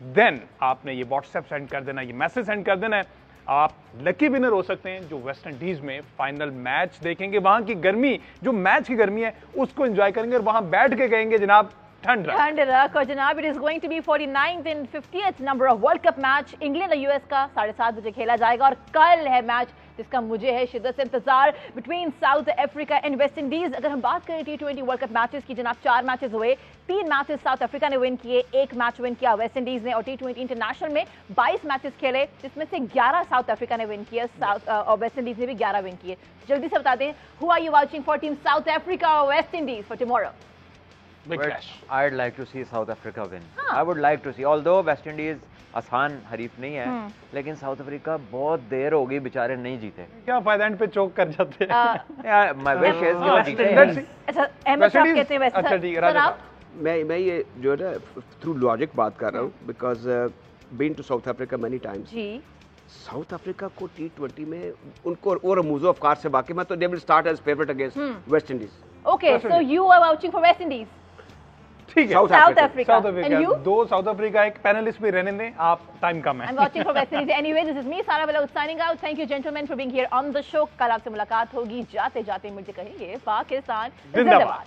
देन आपने ये व्हाट्सएप सेंड कर देना, ये मैसेज सेंड कर देना है, आप लकी विनर हो सकते हैं जो वेस्ट इंडीज में फाइनल मैच देखेंगे। वहां की गर्मी, जो मैच की गर्मी है उसको एंजॉय करेंगे और वहां बैठ के कहेंगे जनाब ठंड रख। और जनाब it is going to be 49th and 50th number of world cup match England और US का 7:30 बजे खेला जाएगा, और कल है मैच जिसका मुझे है शिद्दत से इंतजार between south Africa and West Indies. अगर हम बात करें T20 वर्ल्ड कप मैचेस की, जनाब 4 मैचेस हुए, 3 मैचेस साउथ अफ्रीका ने विन किए, 1 मैच विन किया वेस्ट इंडीज ने, और T20 इंटरनेशनल में 22 मैचेस खेले जिसमें से 11 साउथ अफ्रीका ने विन किया, और वेस्ट इंडीज ने भी 11 विन किए। जल्दी से बता दें, who are you watching for team South Africa और West Indies for tomorrow? Big But clash. I'd like to see South Africa win. I would like to see, although West Indies आसान हरीफ नहीं है, लेकिन साउथ अफ्रीका बहुत देर हो गई बेचारे नहीं जीते। क्या फायदा, एंड पे चोक कर जाते हैं। यार मैं विश है कि वो जीते। अच्छा अहमद साहब कहते हैं वैसे। अच्छा ठीक है, सर राजा आप मैं ये जो है ना थ्रू लॉजिक बात कर रहा हूँ, because been to South Africa many times. जी साउथ अफ्रीका को T20 में उनको और रमूज़ो अफकार से बाकी मैं तो they will start as favourite against West Indies. Okay, so you are vouching for West Indies. ठीक है, South South Africa. Africa and you? दो साउथ अफ्रीका, एक पैनलिस्ट भी रहने दें आप, टाइम कम है। I'm watching for West Indies. Anyway, this is me, Sara Baloch, signing out. Thank you, gentlemen, for being here on the show. कल आपसे मुलाकात होगी। जाते जाते मुझे कहेंगे पाकिस्तान जिंदाबाद।